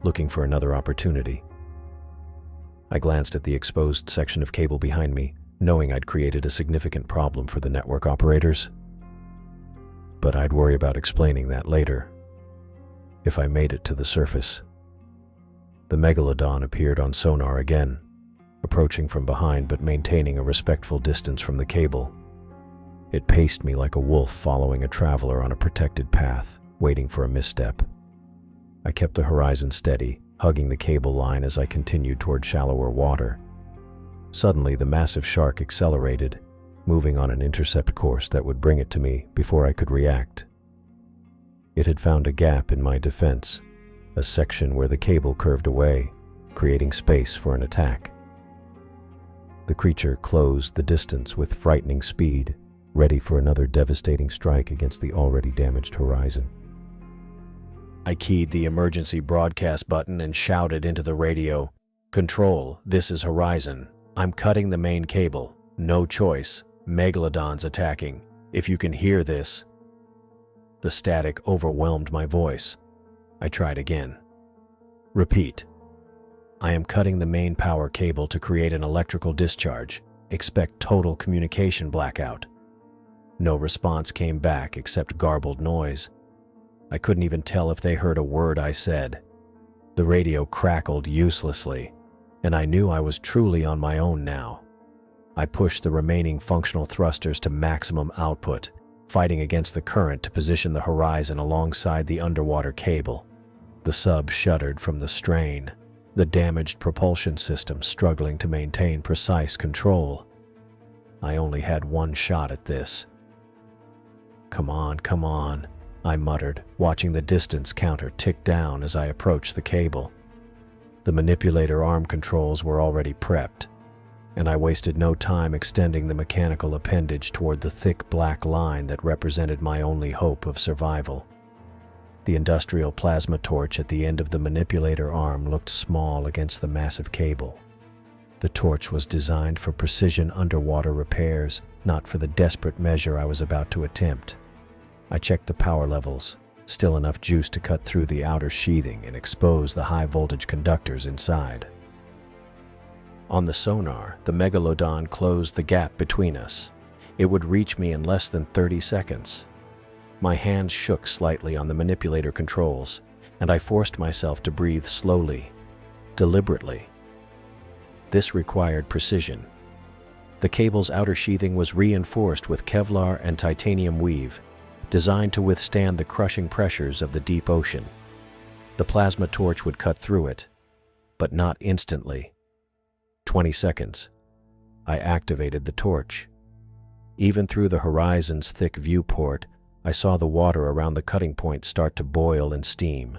looking for another opportunity. I glanced at the exposed section of cable behind me, knowing I'd created a significant problem for the network operators. But I'd worry about explaining that later, if I made it to the surface. The megalodon appeared on sonar again, approaching from behind but maintaining a respectful distance from the cable. It paced me like a wolf following a traveler on a protected path, waiting for a misstep. I kept the horizon steady, hugging the cable line as I continued toward shallower water. Suddenly, the massive shark accelerated, moving on an intercept course that would bring it to me before I could react. It had found a gap in my defense, a section where the cable curved away, creating space for an attack. The creature closed the distance with frightening speed, ready for another devastating strike against the already damaged horizon. I keyed the emergency broadcast button and shouted into the radio, "Control, this is Horizon. I'm cutting the main cable. No choice. Megalodon's attacking. If you can hear this." The static overwhelmed my voice. I tried again. "Repeat. I am cutting the main power cable to create an electrical discharge. Expect total communication blackout." No response came back except garbled noise. I couldn't even tell if they heard a word I said. The radio crackled uselessly, and I knew I was truly on my own now. I pushed the remaining functional thrusters to maximum output, fighting against the current to position the horizon alongside the underwater cable. The sub shuddered from the strain, the damaged propulsion system struggling to maintain precise control. I only had one shot at this. Come on," I muttered, watching the distance counter tick down as I approached the cable. The manipulator arm controls were already prepped, and I wasted no time extending the mechanical appendage toward the thick black line that represented my only hope of survival. The industrial plasma torch at the end of the manipulator arm looked small against the massive cable. The torch was designed for precision underwater repairs, not for the desperate measure I was about to attempt. I checked the power levels, still enough juice to cut through the outer sheathing and expose the high-voltage conductors inside. On the sonar, the megalodon closed the gap between us. It would reach me in less than 30 seconds. My hands shook slightly on the manipulator controls, and I forced myself to breathe slowly, deliberately. This required precision. The cable's outer sheathing was reinforced with Kevlar and titanium weave, designed to withstand the crushing pressures of the deep ocean. The plasma torch would cut through it, but not instantly. 20 seconds. I activated the torch. Even through the horizon's thick viewport, I saw the water around the cutting point start to boil and steam.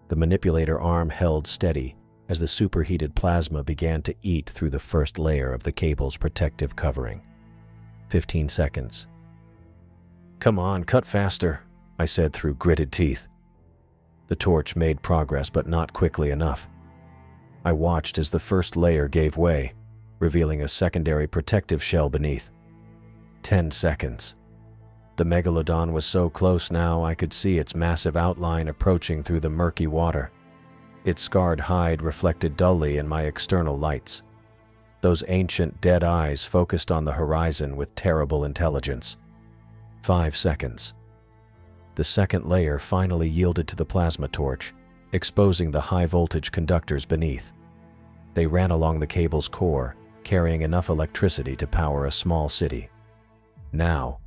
The manipulator arm held steady as the superheated plasma began to eat through the first layer of the cable's protective covering. 15 seconds. "Come on, cut faster," I said through gritted teeth. The torch made progress, but not quickly enough. I watched as the first layer gave way, revealing a secondary protective shell beneath. 10 seconds. The megalodon was so close now I could see its massive outline approaching through the murky water. Its scarred hide reflected dully in my external lights. Those ancient dead eyes focused on the horizon with terrible intelligence. 5 seconds. The second layer finally yielded to the plasma torch, exposing the high-voltage conductors beneath. They ran along the cable's core, carrying enough electricity to power a small city. Now,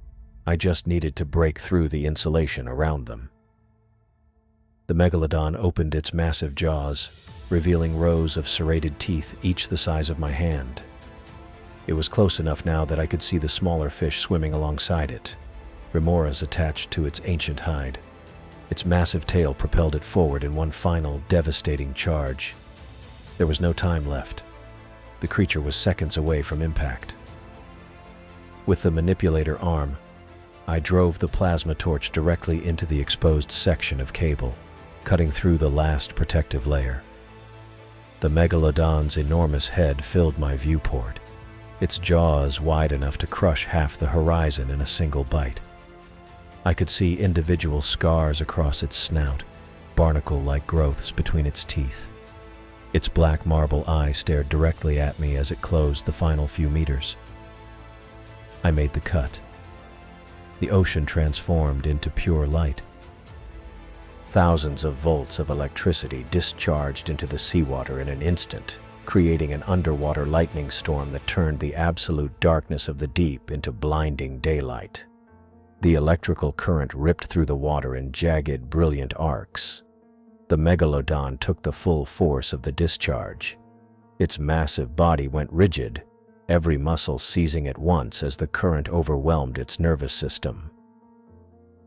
I just needed to break through the insulation around them. The megalodon opened its massive jaws, revealing rows of serrated teeth, each the size of my hand. It was close enough now that I could see the smaller fish swimming alongside it, remoras attached to its ancient hide. Its massive tail propelled it forward in one final, devastating charge. There was no time left. The creature was seconds away from impact. With the manipulator arm, I drove the plasma torch directly into the exposed section of cable, cutting through the last protective layer. The megalodon's enormous head filled my viewport, its jaws wide enough to crush half the horizon in a single bite. I could see individual scars across its snout, barnacle-like growths between its teeth. Its black marble eye stared directly at me as it closed the final few meters. I made the cut. The ocean transformed into pure light. Thousands of volts of electricity discharged into the seawater in an instant, creating an underwater lightning storm that turned the absolute darkness of the deep into blinding daylight. The electrical current ripped through the water in jagged, brilliant arcs. The megalodon took the full force of the discharge. Its massive body went rigid, every muscle seizing at once as the current overwhelmed its nervous system.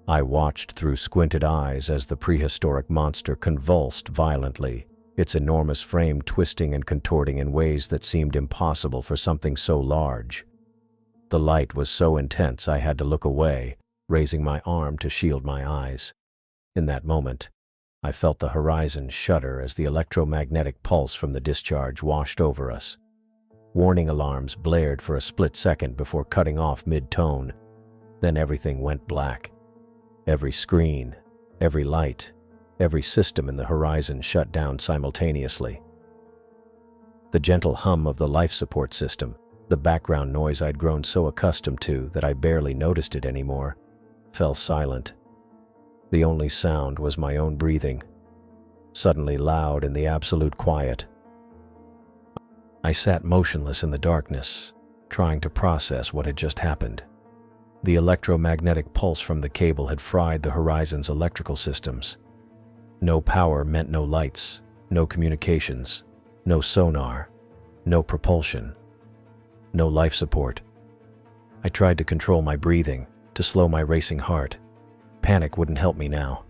I watched through squinted eyes as the prehistoric monster convulsed violently, its enormous frame twisting and contorting in ways that seemed impossible for something so large. The light was so intense I had to look away, raising my arm to shield my eyes. In that moment, I felt the horizon shudder as the electromagnetic pulse from the discharge washed over us. Warning alarms blared for a split second before cutting off mid-tone. Then everything went black. Every screen, every light, every system in the horizon shut down simultaneously. The gentle hum of the life support system, the background noise I'd grown so accustomed to that I barely noticed it anymore, fell silent. The only sound was my own breathing, suddenly loud in the absolute quiet. I sat motionless in the darkness, trying to process what had just happened. The electromagnetic pulse from the cable had fried the horizon's electrical systems. No power meant no lights, no communications, no sonar, no propulsion, no life support. I tried to control my breathing, to slow my racing heart. Panic wouldn't help me now.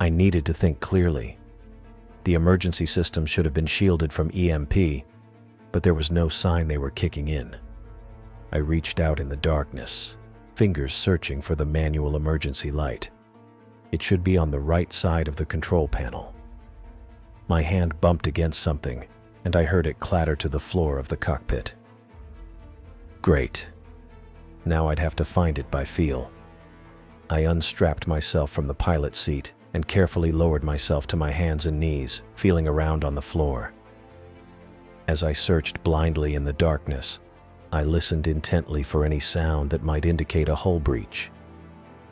I needed to think clearly. The emergency system should have been shielded from EMP, but there was no sign they were kicking in. I reached out in the darkness, fingers searching for the manual emergency light. It should be on the right side of the control panel. My hand bumped against something, and I heard it clatter to the floor of the cockpit. Great. Now I'd have to find it by feel. I unstrapped myself from the pilot seat and carefully lowered myself to my hands and knees, feeling around on the floor. As I searched blindly in the darkness, I listened intently for any sound that might indicate a hull breach.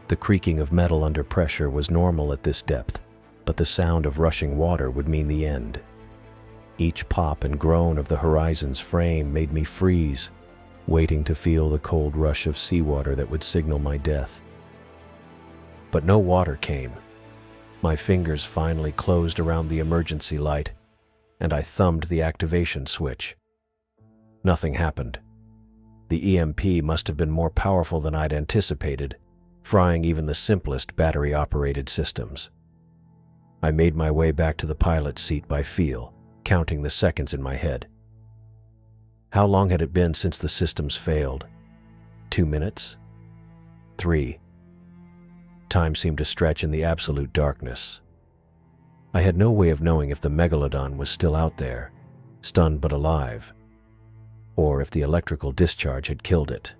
The creaking of metal under pressure was normal at this depth, but the sound of rushing water would mean the end. Each pop and groan of the horizon's frame made me freeze, waiting to feel the cold rush of seawater that would signal my death. But no water came. My fingers finally closed around the emergency light, and I thumbed the activation switch. Nothing happened. The EMP must have been more powerful than I'd anticipated, frying even the simplest battery-operated systems. I made my way back to the pilot's seat by feel, counting the seconds in my head. How long had it been since the systems failed? 2 minutes? 3. Time seemed to stretch in the absolute darkness. I had no way of knowing if the megalodon was still out there, stunned but alive, or if the electrical discharge had killed it.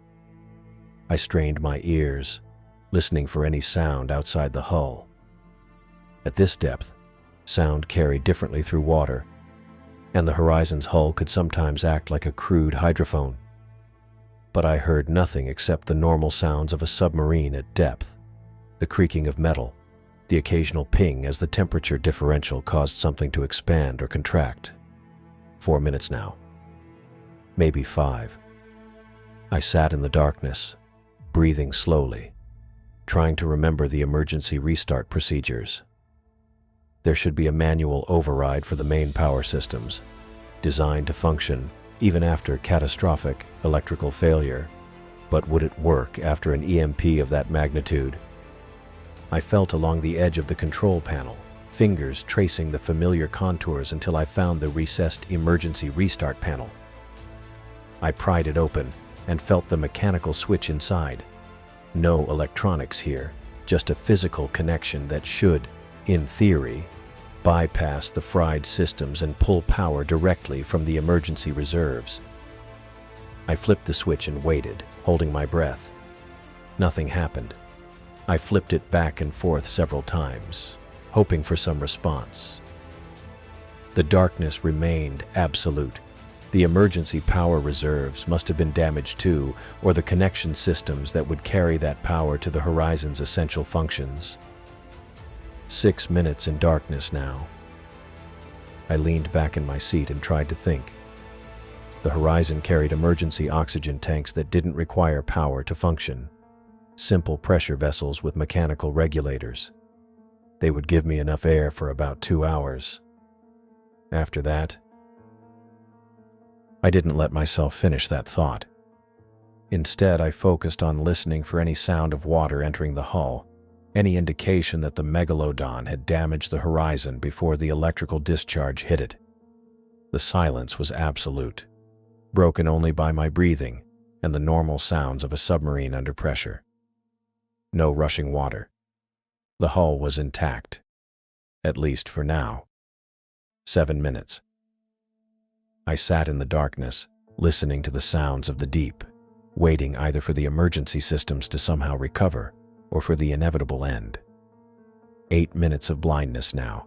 I strained my ears, listening for any sound outside the hull. At this depth, sound carried differently through water, and the Horizon's hull could sometimes act like a crude hydrophone. But I heard nothing except the normal sounds of a submarine at depth, the creaking of metal, the occasional ping as the temperature differential caused something to expand or contract. 4 minutes now. Maybe 5. I sat in the darkness, breathing slowly, trying to remember the emergency restart procedures. There should be a manual override for the main power systems, designed to function even after catastrophic electrical failure. But would it work after an EMP of that magnitude? I felt along the edge of the control panel, fingers tracing the familiar contours until I found the recessed emergency restart panel. I pried it open and felt the mechanical switch inside. No electronics here, just a physical connection that should, in theory, bypass the fried systems and pull power directly from the emergency reserves. I flipped the switch and waited, holding my breath. Nothing happened. I flipped it back and forth several times, hoping for some response. The darkness remained absolute. The emergency power reserves must have been damaged too, or the connection systems that would carry that power to the Horizon's essential functions. 6 minutes in darkness now. I leaned back in my seat and tried to think. The Horizon carried emergency oxygen tanks that didn't require power to function. Simple pressure vessels with mechanical regulators. They would give me enough air for about 2 hours. After that, I didn't let myself finish that thought. Instead, I focused on listening for any sound of water entering the hull, any indication that the megalodon had damaged the Horizon before the electrical discharge hit it. The silence was absolute, broken only by my breathing and the normal sounds of a submarine under pressure. No rushing water. The hull was intact, at least for now. 7 minutes. I sat in the darkness, listening to the sounds of the deep, waiting either for the emergency systems to somehow recover or for the inevitable end. 8 minutes of blindness now,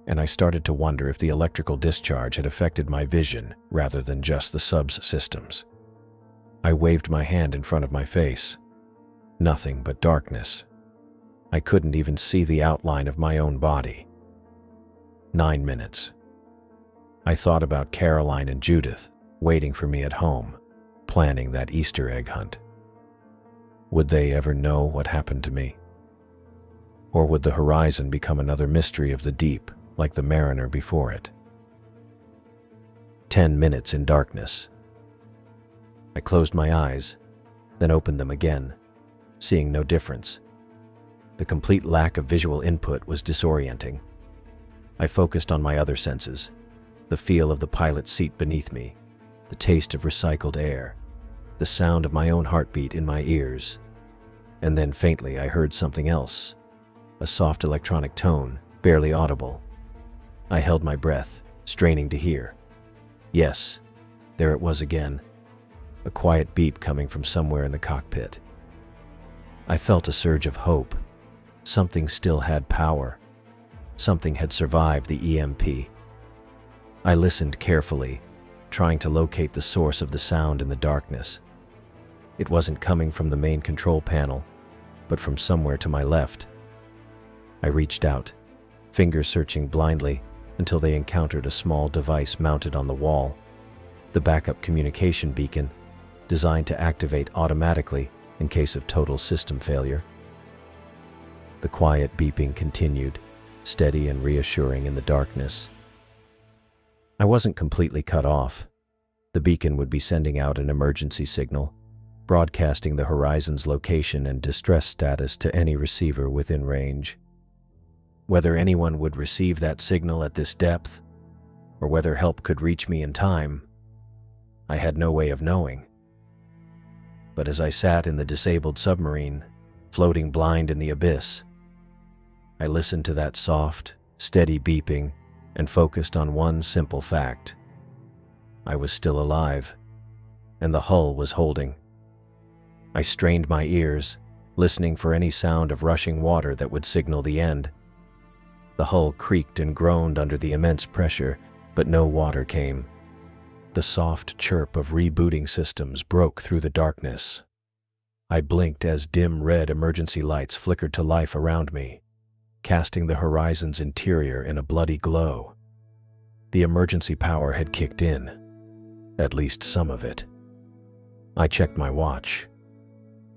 and I started to wonder if the electrical discharge had affected my vision rather than just the sub's systems. I waved my hand in front of my face. Nothing but darkness. I couldn't even see the outline of my own body. 9 minutes. I thought about Caroline and Judith waiting for me at home, planning that Easter egg hunt. Would they ever know what happened to me? Or would the Horizon become another mystery of the deep, like the Mariner before it? 10 minutes in darkness. I closed my eyes, then opened them again, seeing no difference. The complete lack of visual input was disorienting. I focused on my other senses, the feel of the pilot's seat beneath me, the taste of recycled air, the sound of my own heartbeat in my ears. And then faintly I heard something else, a soft electronic tone, barely audible. I held my breath, straining to hear. Yes, there it was again, a quiet beep coming from somewhere in the cockpit. I felt a surge of hope. Something still had power. Something had survived the EMP. I listened carefully, trying to locate the source of the sound in the darkness. It wasn't coming from the main control panel, but from somewhere to my left. I reached out, fingers searching blindly until they encountered a small device mounted on the wall, the backup communication beacon, designed to activate automatically in case of total system failure. The quiet beeping continued, steady and reassuring in the darkness. I wasn't completely cut off. The beacon would be sending out an emergency signal, broadcasting the Horizon's location and distress status to any receiver within range. Whether anyone would receive that signal at this depth, or whether help could reach me in time, I had no way of knowing. But as I sat in the disabled submarine, floating blind in the abyss, I listened to that soft, steady beeping, and focused on one simple fact. I was still alive, and the hull was holding. I strained my ears, listening for any sound of rushing water that would signal the end. The hull creaked and groaned under the immense pressure, but no water came. The soft chirp of rebooting systems broke through the darkness. I blinked as dim red emergency lights flickered to life around me, casting the horizon's interior in a bloody glow. The emergency power had kicked in, at least some of it. I checked my watch.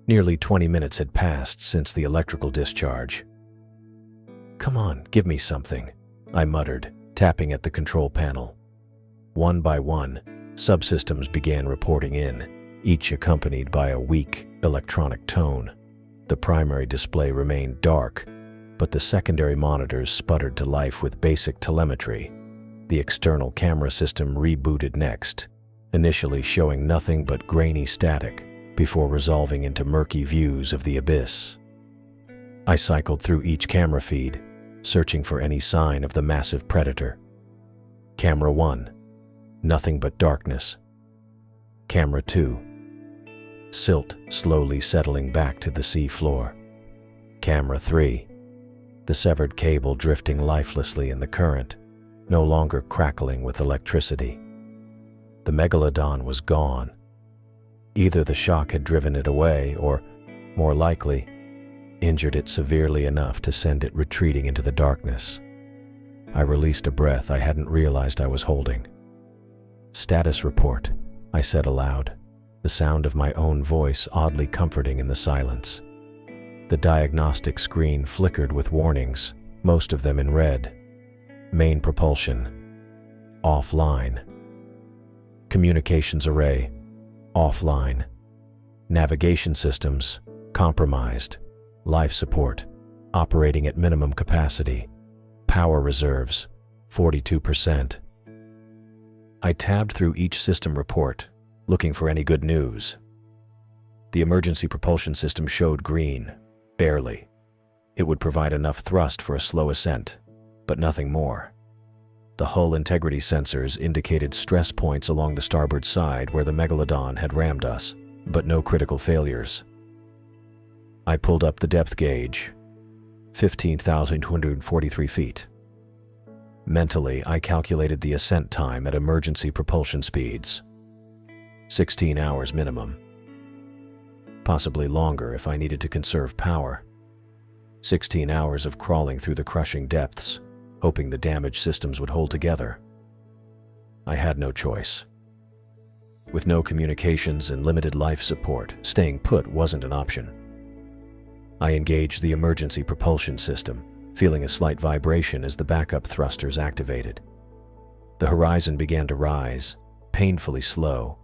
Nearly 20 minutes had passed since the electrical discharge. "Come on, give me something," I muttered, tapping at the control panel. One by one, subsystems began reporting in, each accompanied by a weak electronic tone. The primary display remained dark, but the secondary monitors sputtered to life with basic telemetry. The external camera system rebooted next, initially showing nothing but grainy static before resolving into murky views of the abyss. I cycled through each camera feed, searching for any sign of the massive predator. Camera 1, nothing but darkness. Camera 2, silt slowly settling back to the sea floor. Camera 3, the severed cable drifting lifelessly in the current, no longer crackling with electricity. The megalodon was gone. Either the shock had driven it away or, more likely, injured it severely enough to send it retreating into the darkness. I released a breath I hadn't realized I was holding. "Status report," I said aloud, the sound of my own voice oddly comforting in the silence. The diagnostic screen flickered with warnings, most of them in red. Main propulsion, offline. Communications array, offline. Navigation systems, compromised. Life support, operating at minimum capacity. Power reserves, 42%. I tabbed through each system report, looking for any good news. The emergency propulsion system showed green, barely. It would provide enough thrust for a slow ascent, but nothing more. The hull integrity sensors indicated stress points along the starboard side where the megalodon had rammed us, but no critical failures. I pulled up the depth gauge, 15,243 feet. Mentally, I calculated the ascent time at emergency propulsion speeds. 16 hours minimum. Possibly longer if I needed to conserve power. 16 hours of crawling through the crushing depths, hoping the damaged systems would hold together. I had no choice. With no communications and limited life support, staying put wasn't an option. I engaged the emergency propulsion system, feeling a slight vibration as the backup thrusters activated. The horizon began to rise, painfully slow,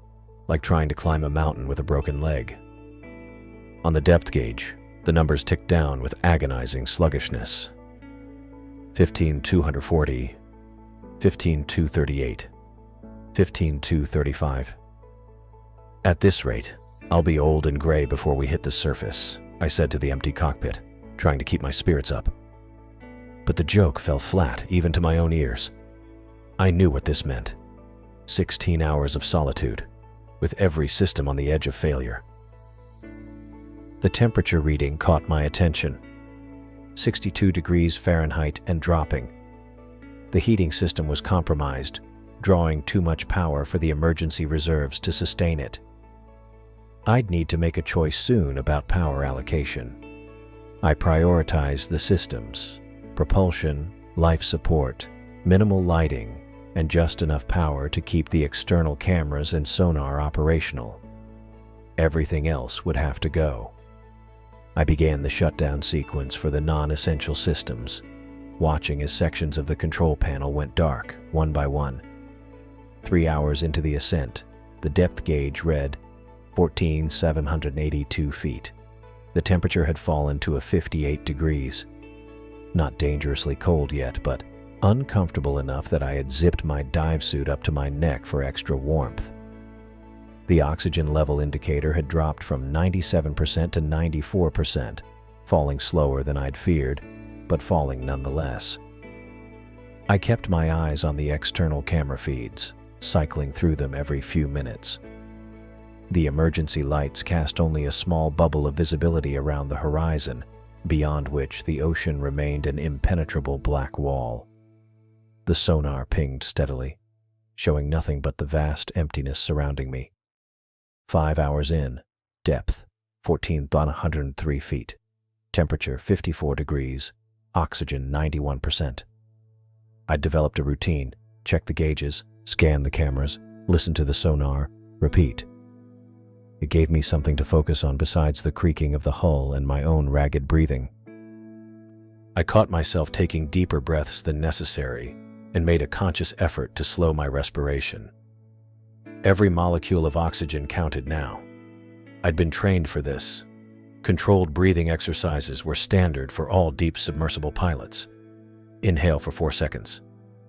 like trying to climb a mountain with a broken leg. On the depth gauge, the numbers ticked down with agonizing sluggishness. 15,240, 15,238, 15,235. At this rate, I'll be old and gray before we hit the surface, I said to the empty cockpit, trying to keep my spirits up. But the joke fell flat even to my own ears. I knew what this meant. 16 hours of solitude, with every system on the edge of failure. The temperature reading caught my attention. 62 degrees Fahrenheit and dropping. The heating system was compromised, drawing too much power for the emergency reserves to sustain it. I'd need to make a choice soon about power allocation. I prioritized the systems, propulsion, life support, minimal lighting, and just enough power to keep the external cameras and sonar operational. Everything else would have to go. I began the shutdown sequence for the non-essential systems, watching as sections of the control panel went dark, one by one. 3 hours into the ascent, the depth gauge read 14,782 feet. The temperature had fallen to 58 degrees. Not dangerously cold yet, but uncomfortable enough that I had zipped my dive suit up to my neck for extra warmth. The oxygen level indicator had dropped from 97% to 94%, falling slower than I'd feared, but falling nonetheless. I kept my eyes on the external camera feeds, cycling through them every few minutes. The emergency lights cast only a small bubble of visibility around the horizon, beyond which the ocean remained an impenetrable black wall. The sonar pinged steadily, showing nothing but the vast emptiness surrounding me. 5 hours in, depth 14,103 feet, temperature 54 degrees, oxygen 91%. I'd developed a routine: check the gauges, scan the cameras, listen to the sonar, repeat. It gave me something to focus on besides the creaking of the hull and my own ragged breathing. I caught myself taking deeper breaths than necessary and made a conscious effort to slow my respiration. Every molecule of oxygen counted now. I'd been trained for this. Controlled breathing exercises were standard for all deep submersible pilots. Inhale for 4 seconds.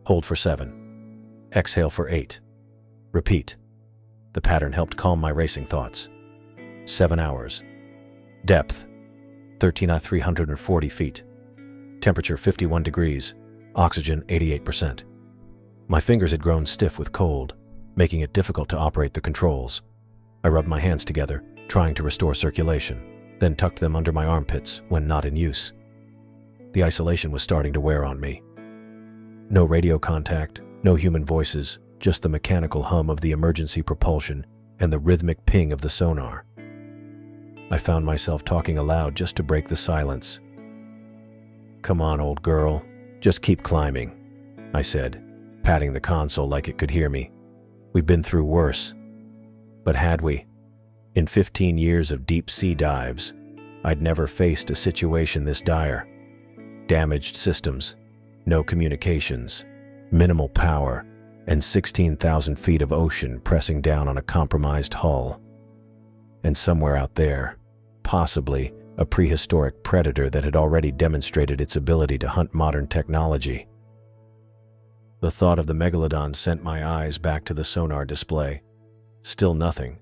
Hold for 7. Exhale for 8. Repeat. The pattern helped calm my racing thoughts. 7 hours. Depth 13,340 feet. Temperature 51 degrees. Oxygen 88%. My fingers had grown stiff with cold, making it difficult to operate the controls. I rubbed my hands together, trying to restore circulation, then tucked them under my armpits when not in use. The isolation was starting to wear on me. No radio contact, no human voices, just the mechanical hum of the emergency propulsion and the rhythmic ping of the sonar. I found myself talking aloud just to break the silence. "Come on, old girl. Just keep climbing," I said, patting the console like it could hear me. "We've been through worse." But had we? In 15 years of deep-sea dives, I'd never faced a situation this dire. Damaged systems, no communications, minimal power, and 16,000 feet of ocean pressing down on a compromised hull. And somewhere out there, possibly a prehistoric predator that had already demonstrated its ability to hunt modern technology. The thought of the megalodon sent my eyes back to the sonar display. Still nothing.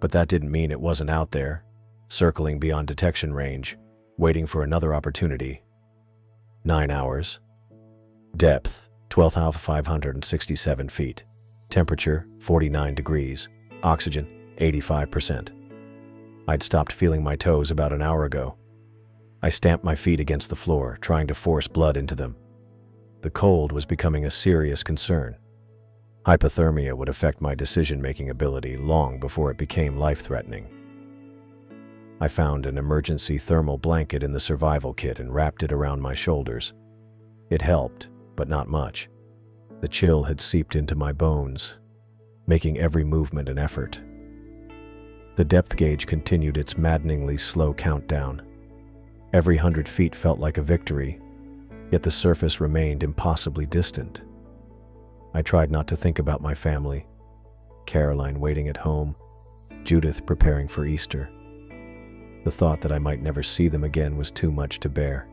But that didn't mean it wasn't out there, circling beyond detection range, waiting for another opportunity. 9 hours. Depth 12,567 feet. Temperature 49 degrees. Oxygen 85%. I'd stopped feeling my toes about an hour ago. I stamped my feet against the floor, trying to force blood into them. The cold was becoming a serious concern. Hypothermia would affect my decision-making ability long before it became life-threatening. I found an emergency thermal blanket in the survival kit and wrapped it around my shoulders. It helped, but not much. The chill had seeped into my bones, making every movement an effort. The depth gauge continued its maddeningly slow countdown. Every 100 feet felt like a victory, yet the surface remained impossibly distant. I tried not to think about my family, Caroline waiting at home, Judith preparing for Easter. The thought that I might never see them again was too much to bear.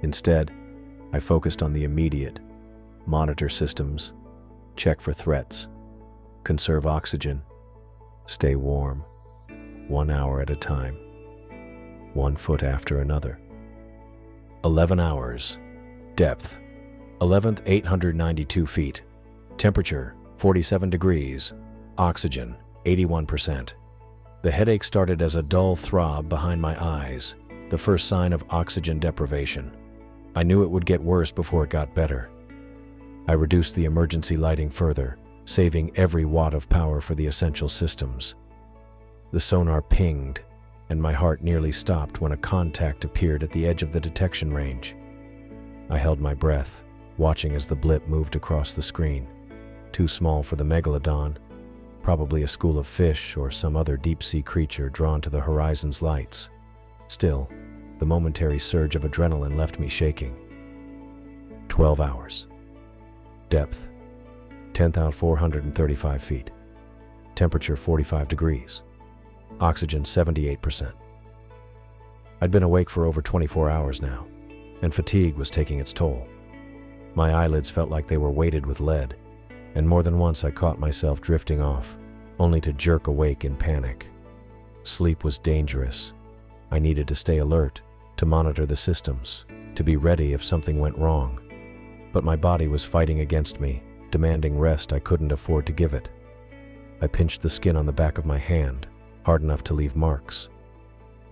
Instead, I focused on the immediate: monitor systems, check for threats, conserve oxygen, stay warm, 1 hour at a time, 1 foot after another. 11 hours. Depth 11,892 feet. Temperature 47 degrees. Oxygen 81%. The headache started as a dull throb behind my eyes, the first sign of oxygen deprivation. I knew it would get worse before it got better. I reduced the emergency lighting further, saving every watt of power for the essential systems. The sonar pinged, and my heart nearly stopped when a contact appeared at the edge of the detection range. I held my breath, watching as the blip moved across the screen. Too small for the megalodon, probably a school of fish or some other deep-sea creature drawn to the horizon's lights. Still, the momentary surge of adrenaline left me shaking. 12 hours. Depth 10,435 feet. Temperature 45 degrees. Oxygen 78%. I'd been awake for over 24 hours now, and fatigue was taking its toll. My eyelids felt like they were weighted with lead, and more than once I caught myself drifting off, only to jerk awake in panic. Sleep was dangerous. I needed to stay alert, to monitor the systems, to be ready if something went wrong. but my body was fighting against me, demanding rest I couldn't afford to give it. I pinched the skin on the back of my hand, hard enough to leave marks.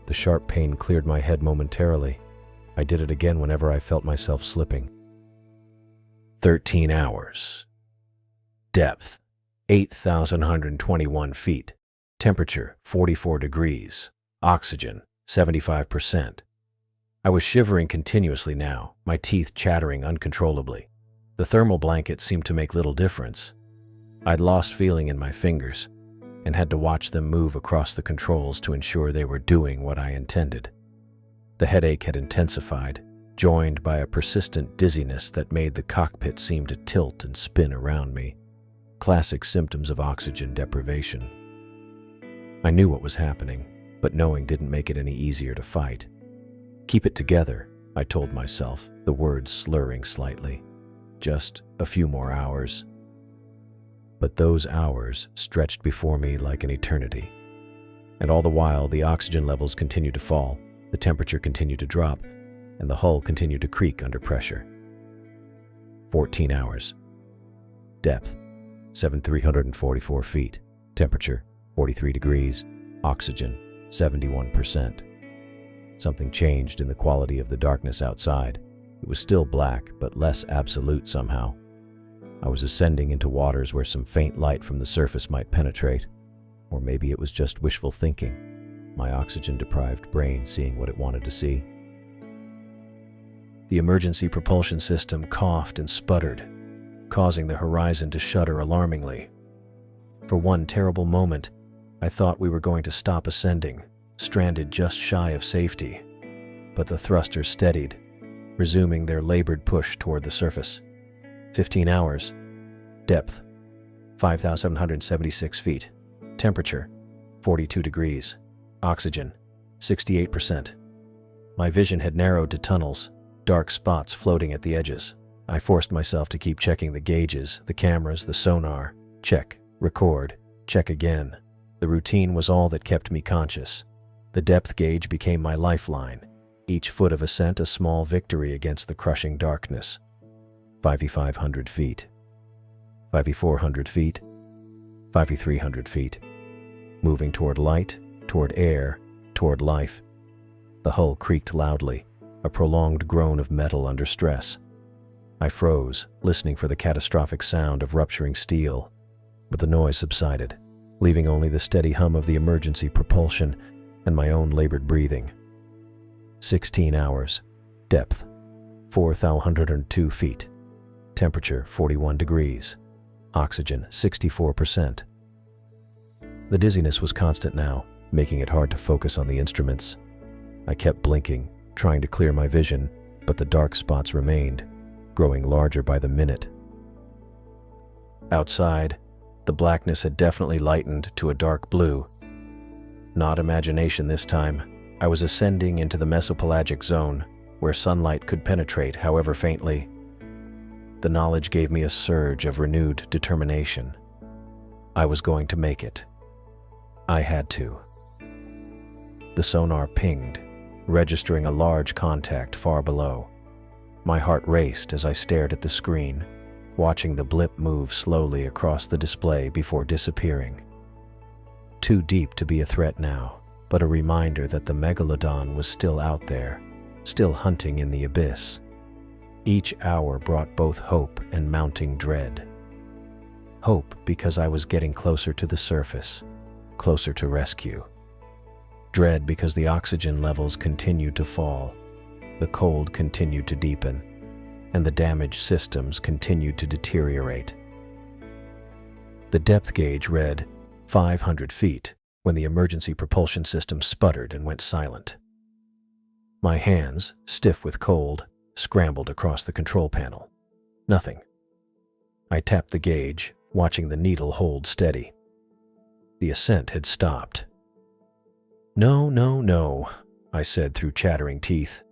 The sharp pain cleared my head momentarily. I did it again whenever I felt myself slipping. 13 hours. Depth, 8,121 feet. Temperature, 44 degrees. Oxygen, 75%. I was shivering continuously now, my teeth chattering uncontrollably. The thermal blanket seemed to make little difference. I'd lost feeling in my fingers and had to watch them move across the controls to ensure they were doing what I intended. The headache had intensified, joined by a persistent dizziness that made the cockpit seem to tilt and spin around me. Classic symptoms of oxygen deprivation. I knew what was happening, but knowing didn't make it any easier to fight. Keep it together, I told myself, the words slurring slightly. Just a few more hours. But those hours stretched before me like an eternity. And all the while, the oxygen levels continued to fall, the temperature continued to drop, and the hull continued to creak under pressure. 14 hours. Depth, 7,344 feet. Temperature, 43 degrees. Oxygen, 71%. Something changed in the quality of the darkness outside. It was still black, but less absolute somehow. I was ascending into waters where some faint light from the surface might penetrate. Or maybe it was just wishful thinking, my oxygen-deprived brain seeing what it wanted to see. The emergency propulsion system coughed and sputtered, causing the horizon to shudder alarmingly. For one terrible moment, I thought we were going to stop ascending, stranded just shy of safety. But the thrusters steadied, resuming their labored push toward the surface. 15 hours. Depth, 5,776 feet. Temperature, 42 degrees. Oxygen, 68%. My vision had narrowed to tunnels, dark spots floating at the edges. I forced myself to keep checking the gauges, the cameras, the sonar. Check, record, check again. The routine was all that kept me conscious. The depth gauge became my lifeline, each foot of ascent a small victory against the crushing darkness. 5,500 feet. 5,400 feet. 5,300 feet. Moving toward light, toward air, toward life. The hull creaked loudly, a prolonged groan of metal under stress. I froze, listening for the catastrophic sound of rupturing steel, but the noise subsided, leaving only the steady hum of the emergency propulsion and my own labored breathing. 16 hours. Depth, 4,102 feet. Temperature, 41 degrees. Oxygen, 64%. The dizziness was constant now, making it hard to focus on the instruments. I kept blinking, trying to clear my vision, but the dark spots remained, growing larger by the minute. Outside, the blackness had definitely lightened to a dark blue. Not imagination this time. I was ascending into the mesopelagic zone, where sunlight could penetrate, however faintly. The knowledge gave me a surge of renewed determination. I was going to make it. I had to. The sonar pinged, registering a large contact far below. My heart raced as I stared at the screen, watching the blip move slowly across the display before disappearing. Too deep to be a threat now, but a reminder that the megalodon was still out there, still hunting in the abyss. Each hour brought both hope and mounting dread. Hope because I was getting closer to the surface, closer to rescue. Dread because the oxygen levels continued to fall, the cold continued to deepen, and the damaged systems continued to deteriorate. The depth gauge read 500 feet when the emergency propulsion system sputtered and went silent. My hands, stiff with cold, scrambled across the control panel. Nothing. I tapped the gauge, watching the needle hold steady. The ascent had stopped. "No, no, no," I said through chattering teeth.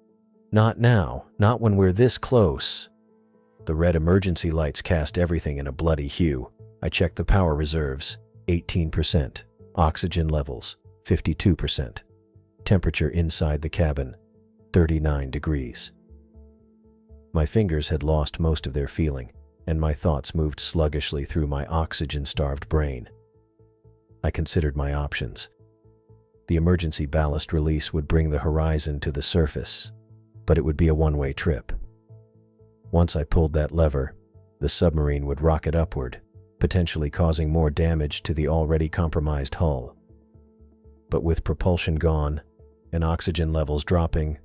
"Not now, not when we're this close." The red emergency lights cast everything in a bloody hue. I checked the power reserves, 18%. Oxygen levels, 52%. Temperature inside the cabin, 39 degrees. My fingers had lost most of their feeling, and my thoughts moved sluggishly through my oxygen-starved brain. I considered my options. The emergency ballast release would bring the Horizon to the surface, but it would be a one-way trip. Once I pulled that lever, the submarine would rocket upward, potentially causing more damage to the already compromised hull. But with propulsion gone and oxygen levels dropping,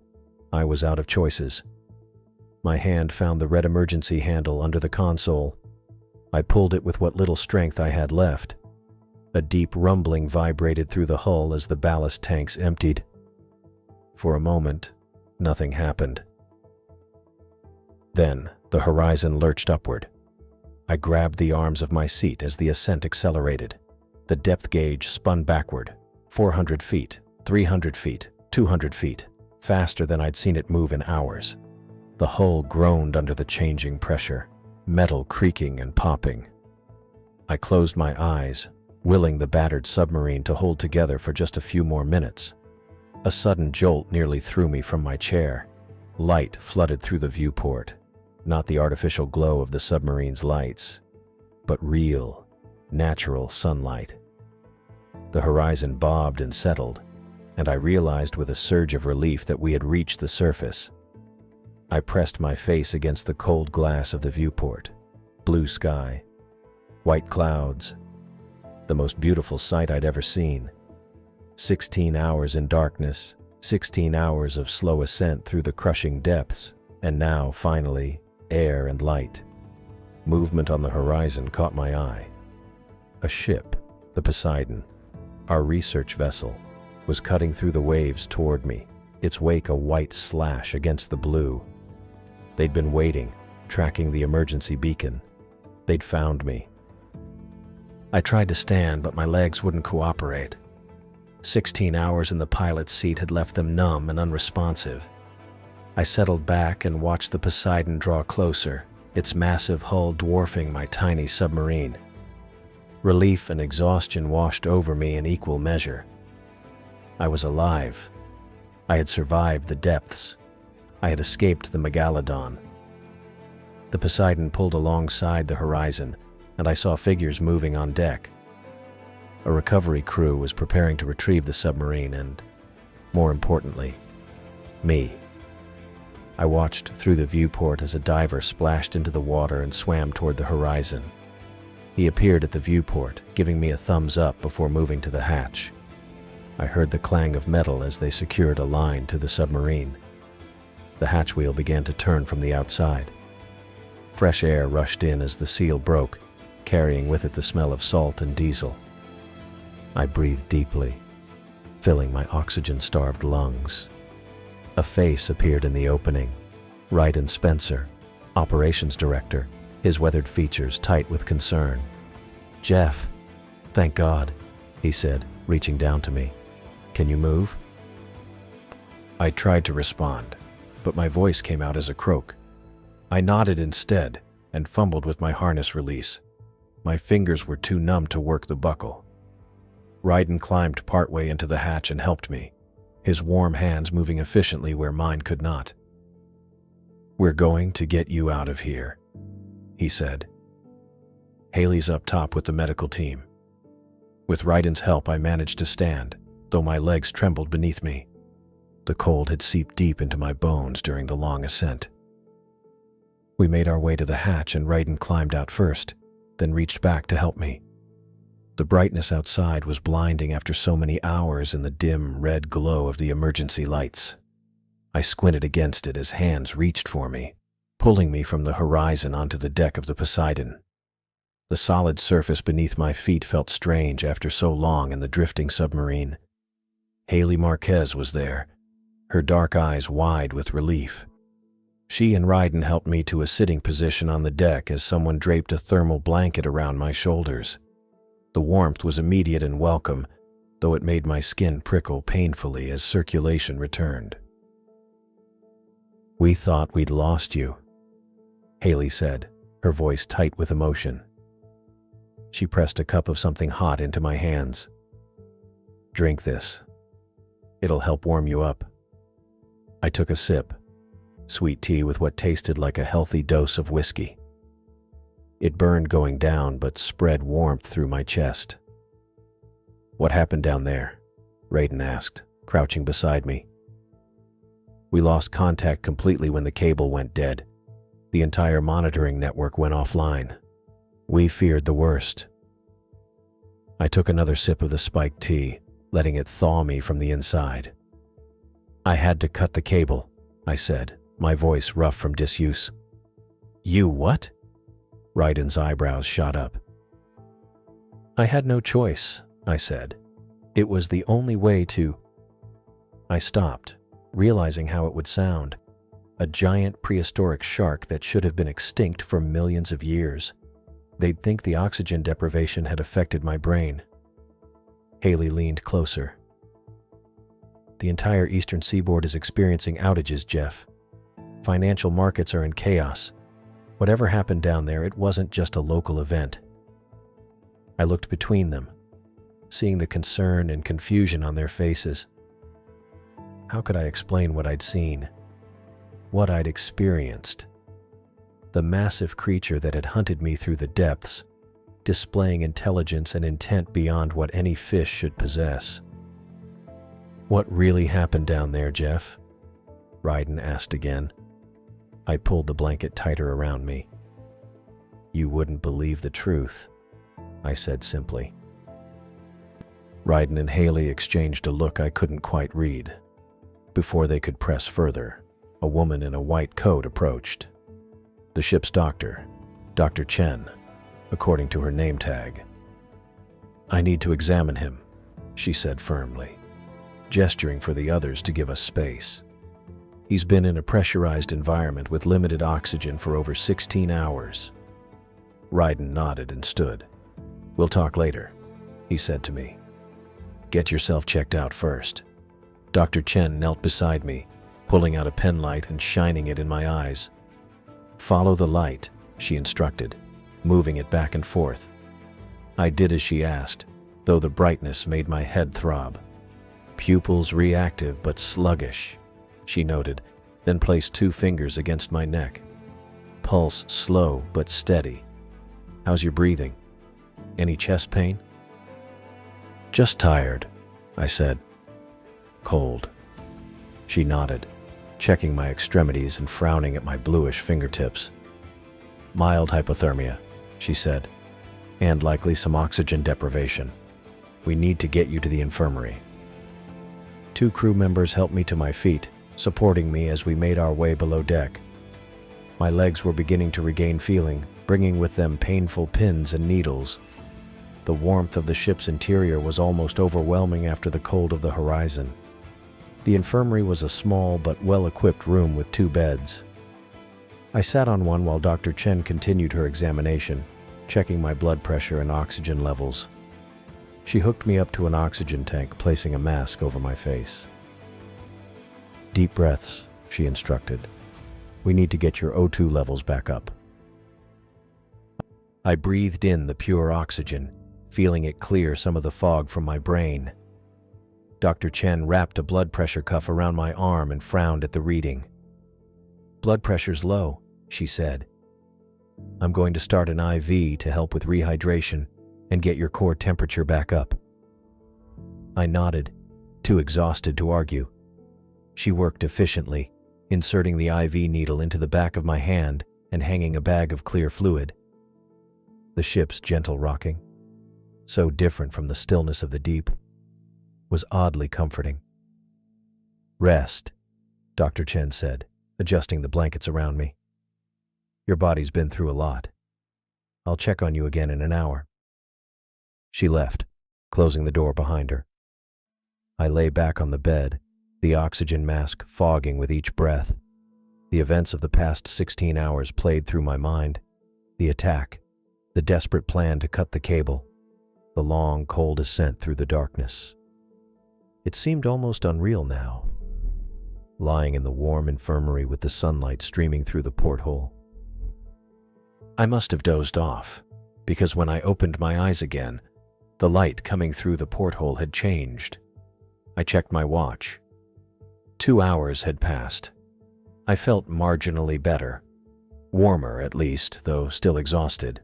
I was out of choices. My hand found the red emergency handle under the console. I pulled it with what little strength I had left. A deep rumbling vibrated through the hull as the ballast tanks emptied. For a moment, nothing happened. Then, the Horizon lurched upward. I grabbed the arms of my seat as the ascent accelerated. The depth gauge spun backward, 400 feet, 300 feet, 200 feet, faster than I'd seen it move in hours. The hull groaned under the changing pressure, metal creaking and popping. I closed my eyes, willing the battered submarine to hold together for just a few more minutes. A sudden jolt nearly threw me from my chair. Light flooded through the viewport, not the artificial glow of the submarine's lights, but real, natural sunlight. The Horizon bobbed and settled, and I realized with a surge of relief that we had reached the surface. I pressed my face against the cold glass of the viewport. Blue sky, white clouds, the most beautiful sight I'd ever seen. 16 hours in darkness, 16 hours of slow ascent through the crushing depths, and now, finally, air and light. Movement on the horizon caught my eye. A ship, the Poseidon, our research vessel, was cutting through the waves toward me, its wake a white slash against the blue. They'd been waiting, tracking the emergency beacon. They'd found me. I tried to stand, but my legs wouldn't cooperate. 16 hours in the pilot's seat had left them numb and unresponsive. I settled back and watched the Poseidon draw closer, its massive hull dwarfing my tiny submarine. Relief and exhaustion washed over me in equal measure. I was alive. I had survived the depths. I had escaped the Megalodon. The Poseidon pulled alongside the Horizon, and I saw figures moving on deck. A recovery crew was preparing to retrieve the submarine and, more importantly, me. I watched through the viewport as a diver splashed into the water and swam toward the Horizon. He appeared at the viewport, giving me a thumbs up before moving to the hatch. I heard the clang of metal as they secured a line to the submarine. The hatch wheel began to turn from the outside. Fresh air rushed in as the seal broke, carrying with it the smell of salt and diesel. I breathed deeply, filling my oxygen-starved lungs. A face appeared in the opening. Ryden Spencer, operations director, his weathered features tight with concern. "Jeff, thank God," he said, reaching down to me. "Can you move?" I tried to respond, but my voice came out as a croak. I nodded instead and fumbled with my harness release. My fingers were too numb to work the buckle. Ryden climbed partway into the hatch and helped me, his warm hands moving efficiently where mine could not. "We're going to get you out of here," he said. "Haley's up top with the medical team." With Ryden's help, I managed to stand, though my legs trembled beneath me. The cold had seeped deep into my bones during the long ascent. We made our way to the hatch and Ryden climbed out first, then reached back to help me. The brightness outside was blinding after so many hours in the dim red glow of the emergency lights. I squinted against it as hands reached for me, pulling me from the Horizon onto the deck of the Poseidon. The solid surface beneath my feet felt strange after so long in the drifting submarine. Haley Marquez was there, her dark eyes wide with relief. She and Ryden helped me to a sitting position on the deck as someone draped a thermal blanket around my shoulders. The warmth was immediate and welcome, though it made my skin prickle painfully as circulation returned. "We thought we'd lost you," Haley said, her voice tight with emotion. She pressed a cup of something hot into my hands. "Drink this. It'll help warm you up." I took a sip. Sweet tea with what tasted like a healthy dose of whiskey. It burned going down but spread warmth through my chest. "What happened down there?" Raiden asked, crouching beside me. "We lost contact completely when the cable went dead. The entire monitoring network went offline. We feared the worst." I took another sip of the spiked tea, letting it thaw me from the inside. "I had to cut the cable," I said, my voice rough from disuse. "You what?" Raiden's eyebrows shot up. "I had no choice," I said. "It was the only way to—" I stopped, realizing how it would sound. A giant prehistoric shark that should have been extinct for millions of years. They'd think the oxygen deprivation had affected my brain. Haley leaned closer. "The entire eastern seaboard is experiencing outages, Jeff. Financial markets are in chaos. Whatever happened down there, it wasn't just a local event." I looked between them, seeing the concern and confusion on their faces. How could I explain what I'd seen? What I'd experienced? The massive creature that had hunted me through the depths, displaying intelligence and intent beyond what any fish should possess. "What really happened down there, Jeff?" Raiden asked again. I pulled the blanket tighter around me. "You wouldn't believe the truth," I said simply. Raiden and Haley exchanged a look I couldn't quite read. Before they could press further, a woman in a white coat approached. The ship's doctor, Dr. Chen, according to her name tag. "I need to examine him," she said firmly, gesturing for the others to give us space. "He's been in a pressurized environment with limited oxygen for over 16 hours. Raiden nodded and stood. "We'll talk later," he said to me. "Get yourself checked out first." Dr. Chen knelt beside me, pulling out a pen light and shining it in my eyes. "Follow the light," she instructed, moving it back and forth. I did as she asked, though the brightness made my head throb. "Pupils reactive but sluggish," she noted, then placed 2 fingers against my neck. "Pulse slow but steady. How's your breathing? Any chest pain?" "Just tired," I said. "Cold." She nodded, checking my extremities and frowning at my bluish fingertips. "Mild hypothermia," she said, "and likely some oxygen deprivation. We need to get you to the infirmary." 2 crew members helped me to my feet, supporting me as we made our way below deck. My legs were beginning to regain feeling, bringing with them painful pins and needles. The warmth of the ship's interior was almost overwhelming after the cold of the horizon. The infirmary was a small but well-equipped room with 2 beds. I sat on one while Dr. Chen continued her examination, checking my blood pressure and oxygen levels. She hooked me up to an oxygen tank, placing a mask over my face. "Deep breaths," she instructed. "We need to get your O2 levels back up." I breathed in the pure oxygen, feeling it clear some of the fog from my brain. Dr. Chen wrapped a blood pressure cuff around my arm and frowned at the reading. "Blood pressure's low," she said. "I'm going to start an IV to help with rehydration and get your core temperature back up." I nodded, too exhausted to argue. She worked efficiently, inserting the IV needle into the back of my hand and hanging a bag of clear fluid. The ship's gentle rocking, so different from the stillness of the deep, was oddly comforting. "Rest," Dr. Chen said, adjusting the blankets around me. "Your body's been through a lot. I'll check on you again in an hour." She left, closing the door behind her. I lay back on the bed, the oxygen mask fogging with each breath. The events of the past 16 hours played through my mind. The attack, the desperate plan to cut the cable, the long, cold ascent through the darkness. It seemed almost unreal now, lying in the warm infirmary with the sunlight streaming through the porthole. I must have dozed off, because when I opened my eyes again, the light coming through the porthole had changed. I checked my watch. 2 hours had passed. I felt marginally better. Warmer, at least, though still exhausted.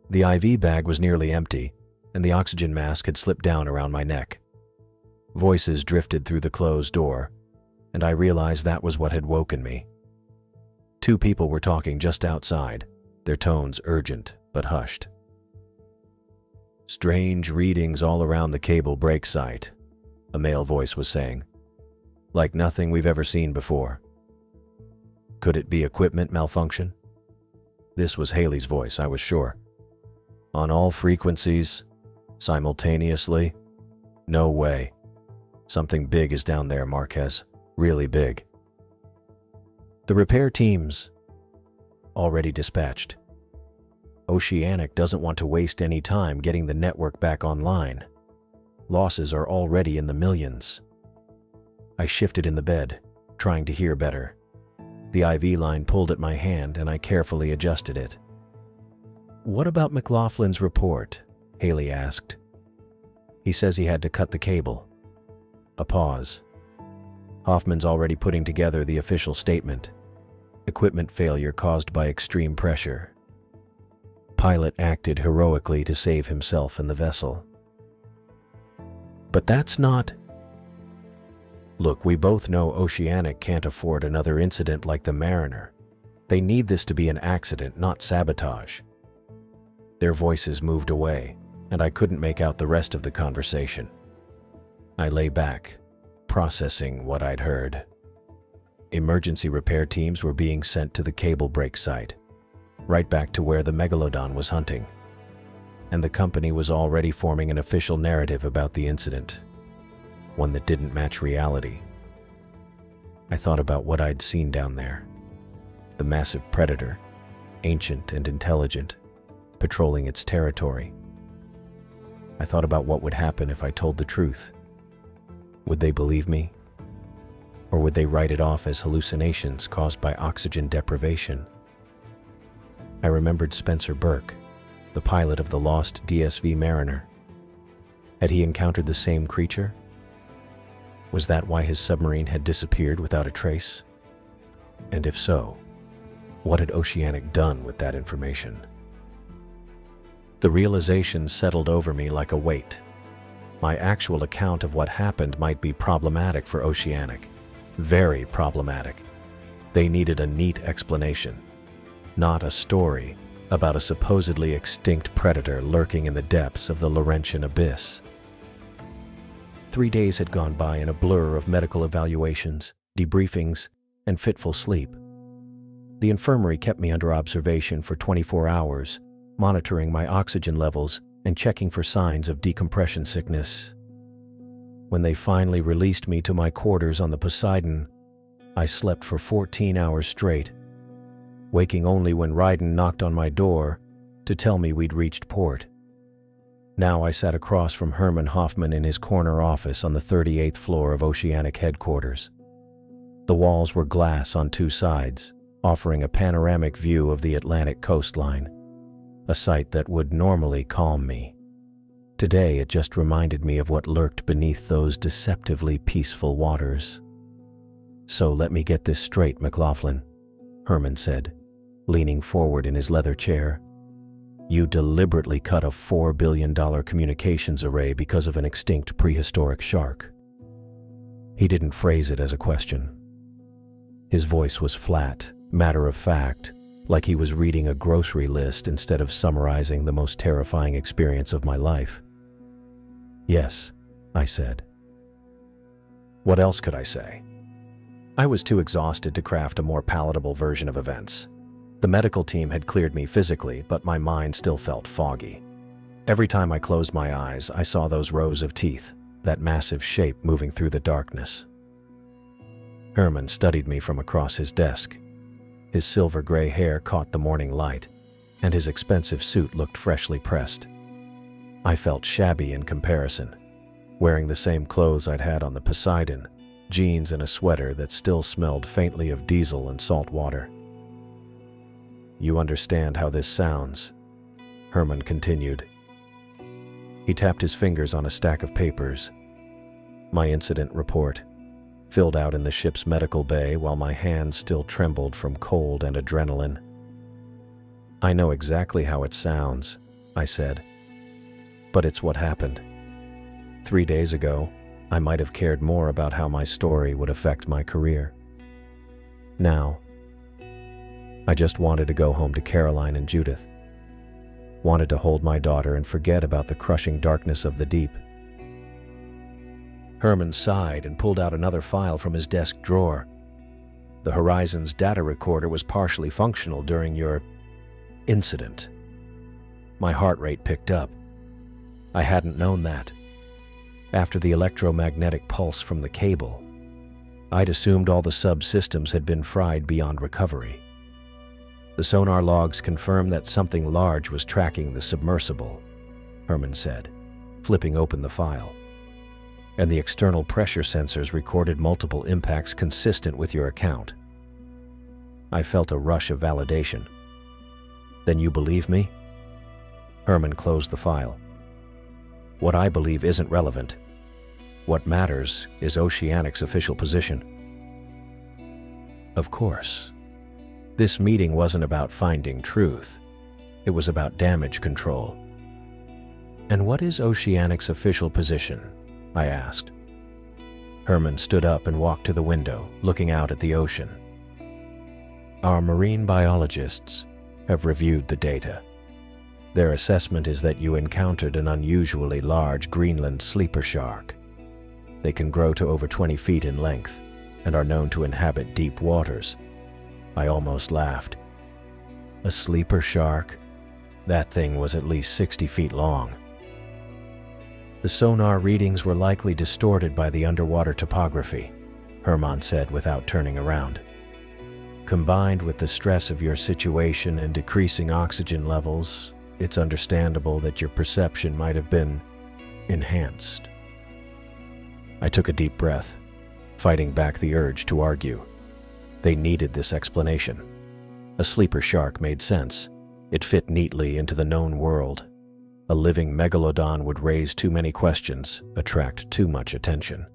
The IV bag was nearly empty, and the oxygen mask had slipped down around my neck. Voices drifted through the closed door, and I realized that was what had woken me. 2 people were talking just outside, their tones urgent but hushed. "Strange readings all around the cable break site," a male voice was saying. "Like nothing we've ever seen before." Could it be equipment malfunction? This was Haley's voice, I was sure. "On all frequencies? Simultaneously? No way. Something big is down there, Marquez. Really big." "The repair teams already dispatched. Oceanic doesn't want to waste any time getting the network back online. Losses are already in the millions." I shifted in the bed, trying to hear better. The IV line pulled at my hand and I carefully adjusted it. "What about McLaughlin's report?" Haley asked. "He says he had to cut the cable." A pause. "Hoffman's already putting together the official statement. Equipment failure caused by extreme pressure. Pilot acted heroically to save himself and the vessel." "But that's not..." "Look, we both know Oceanic can't afford another incident like the Mariner. They need this to be an accident, not sabotage." Their voices moved away, and I couldn't make out the rest of the conversation. I lay back, processing what I'd heard. Emergency repair teams were being sent to the cable break site, right back to where the Megalodon was hunting. And the company was already forming an official narrative about the incident, one that didn't match reality. I thought about what I'd seen down there. The massive predator, ancient and intelligent, patrolling its territory. I thought about what would happen if I told the truth. Would they believe me? Or would they write it off as hallucinations caused by oxygen deprivation? I remembered Spencer Burke, the pilot of the lost DSV Mariner. Had he encountered the same creature? Was that why his submarine had disappeared without a trace? And if so, what had Oceanic done with that information? The realization settled over me like a weight. My actual account of what happened might be problematic for Oceanic. Very problematic. They needed a neat explanation, not a story about a supposedly extinct predator lurking in the depths of the Laurentian abyss. 3 days had gone by in a blur of medical evaluations, debriefings, and fitful sleep. The infirmary kept me under observation for 24 hours, monitoring my oxygen levels and checking for signs of decompression sickness. When they finally released me to my quarters on the Poseidon, I slept for 14 hours straight, waking only when Ryden knocked on my door to tell me we'd reached port. Now I sat across from Herman Hoffman in his corner office on the 38th floor of Oceanic headquarters. The walls were glass on 2 sides, offering a panoramic view of the Atlantic coastline, a sight that would normally calm me. Today it just reminded me of what lurked beneath those deceptively peaceful waters. "So let me get this straight, McLaughlin," Herman said, leaning forward in his leather chair. "You deliberately cut a $4 billion communications array because of an extinct prehistoric shark." He didn't phrase it as a question. His voice was flat, matter-of-fact, like he was reading a grocery list instead of summarizing the most terrifying experience of my life. "Yes," I said. What else could I say? I was too exhausted to craft a more palatable version of events. The medical team had cleared me physically, but my mind still felt foggy. Every time I closed my eyes, I saw those rows of teeth, that massive shape moving through the darkness. Herman studied me from across his desk. His silver-gray hair caught the morning light, and his expensive suit looked freshly pressed. I felt shabby in comparison, wearing the same clothes I'd had on the Poseidon, jeans and a sweater that still smelled faintly of diesel and salt water. "You understand how this sounds," Herman continued. He tapped his fingers on a stack of papers. "My incident report. filled out in the ship's medical bay while my hands still trembled from cold and adrenaline. "I know exactly how it sounds," I said, "but it's what happened. 3 days ago, I might have cared more about how my story would affect my career. Now, I just wanted to go home to Caroline and Judith. Wanted to hold my daughter and forget about the crushing darkness of the deep." Herman sighed and pulled out another file from his desk drawer. "The Horizon's data recorder was partially functional during your incident." My heart rate picked up. I hadn't known that. After the electromagnetic pulse from the cable, I'd assumed all the subsystems had been fried beyond recovery. "The sonar logs confirm that something large was tracking the submersible," Herman said, flipping open the file. "And the external pressure sensors recorded multiple impacts consistent with your account." I felt a rush of validation. "Then you believe me?" Herman closed the file. "What I believe isn't relevant. What matters is Oceanic's official position." Of course. This meeting wasn't about finding truth. It was about damage control. "And what is Oceanic's official position?" I asked. Herman stood up and walked to the window, looking out at the ocean. "Our marine biologists have reviewed the data. Their assessment is that you encountered an unusually large Greenland sleeper shark. They can grow to over 20 feet in length and are known to inhabit deep waters." I almost laughed. A sleeper shark? That thing was at least 60 feet long. "The sonar readings were likely distorted by the underwater topography," Herman said without turning around. "Combined with the stress of your situation and decreasing oxygen levels, it's understandable that your perception might have been enhanced." I took a deep breath, fighting back the urge to argue. They needed this explanation. A sleeper shark made sense. It fit neatly into the known world. A living megalodon would raise too many questions, attract too much attention.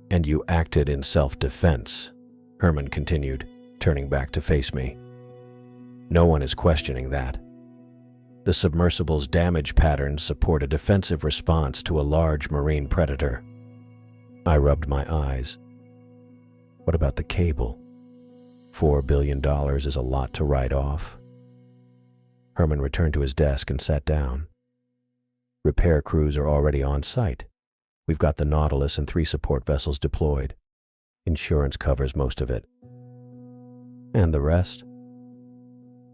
"And you acted in self-defense," Herman continued, turning back to face me. "No one is questioning that. The submersible's damage patterns support a defensive response to a large marine predator." I rubbed my eyes. "What about the cable? $4 billion is a lot to write off." Herman returned to his desk and sat down. "Repair crews are already on site. We've got the Nautilus and 3 support vessels deployed. Insurance covers most of it. And the rest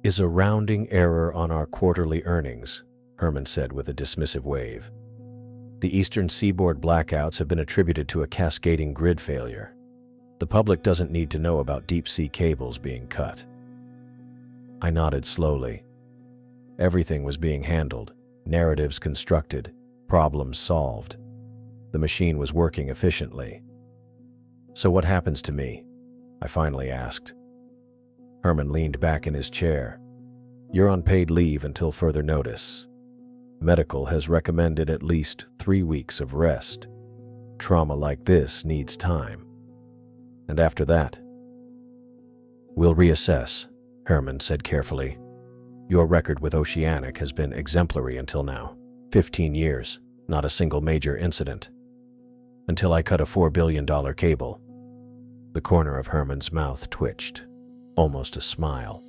is a rounding error on our quarterly earnings," Herman said with a dismissive wave. "The eastern seaboard blackouts have been attributed to a cascading grid failure. The public doesn't need to know about deep-sea cables being cut." I nodded slowly. Everything was being handled, narratives constructed, problems solved. The machine was working efficiently. "So what happens to me?" I finally asked. Herman leaned back in his chair. "You're on paid leave until further notice. Medical has recommended at least 3 weeks of rest. Trauma like this needs time. And after that, we'll reassess," Herman said carefully. "Your record with Oceanic has been exemplary until now. 15 years, not a single major incident. Until I cut a $4 billion cable." The corner of Herman's mouth twitched, almost a smile.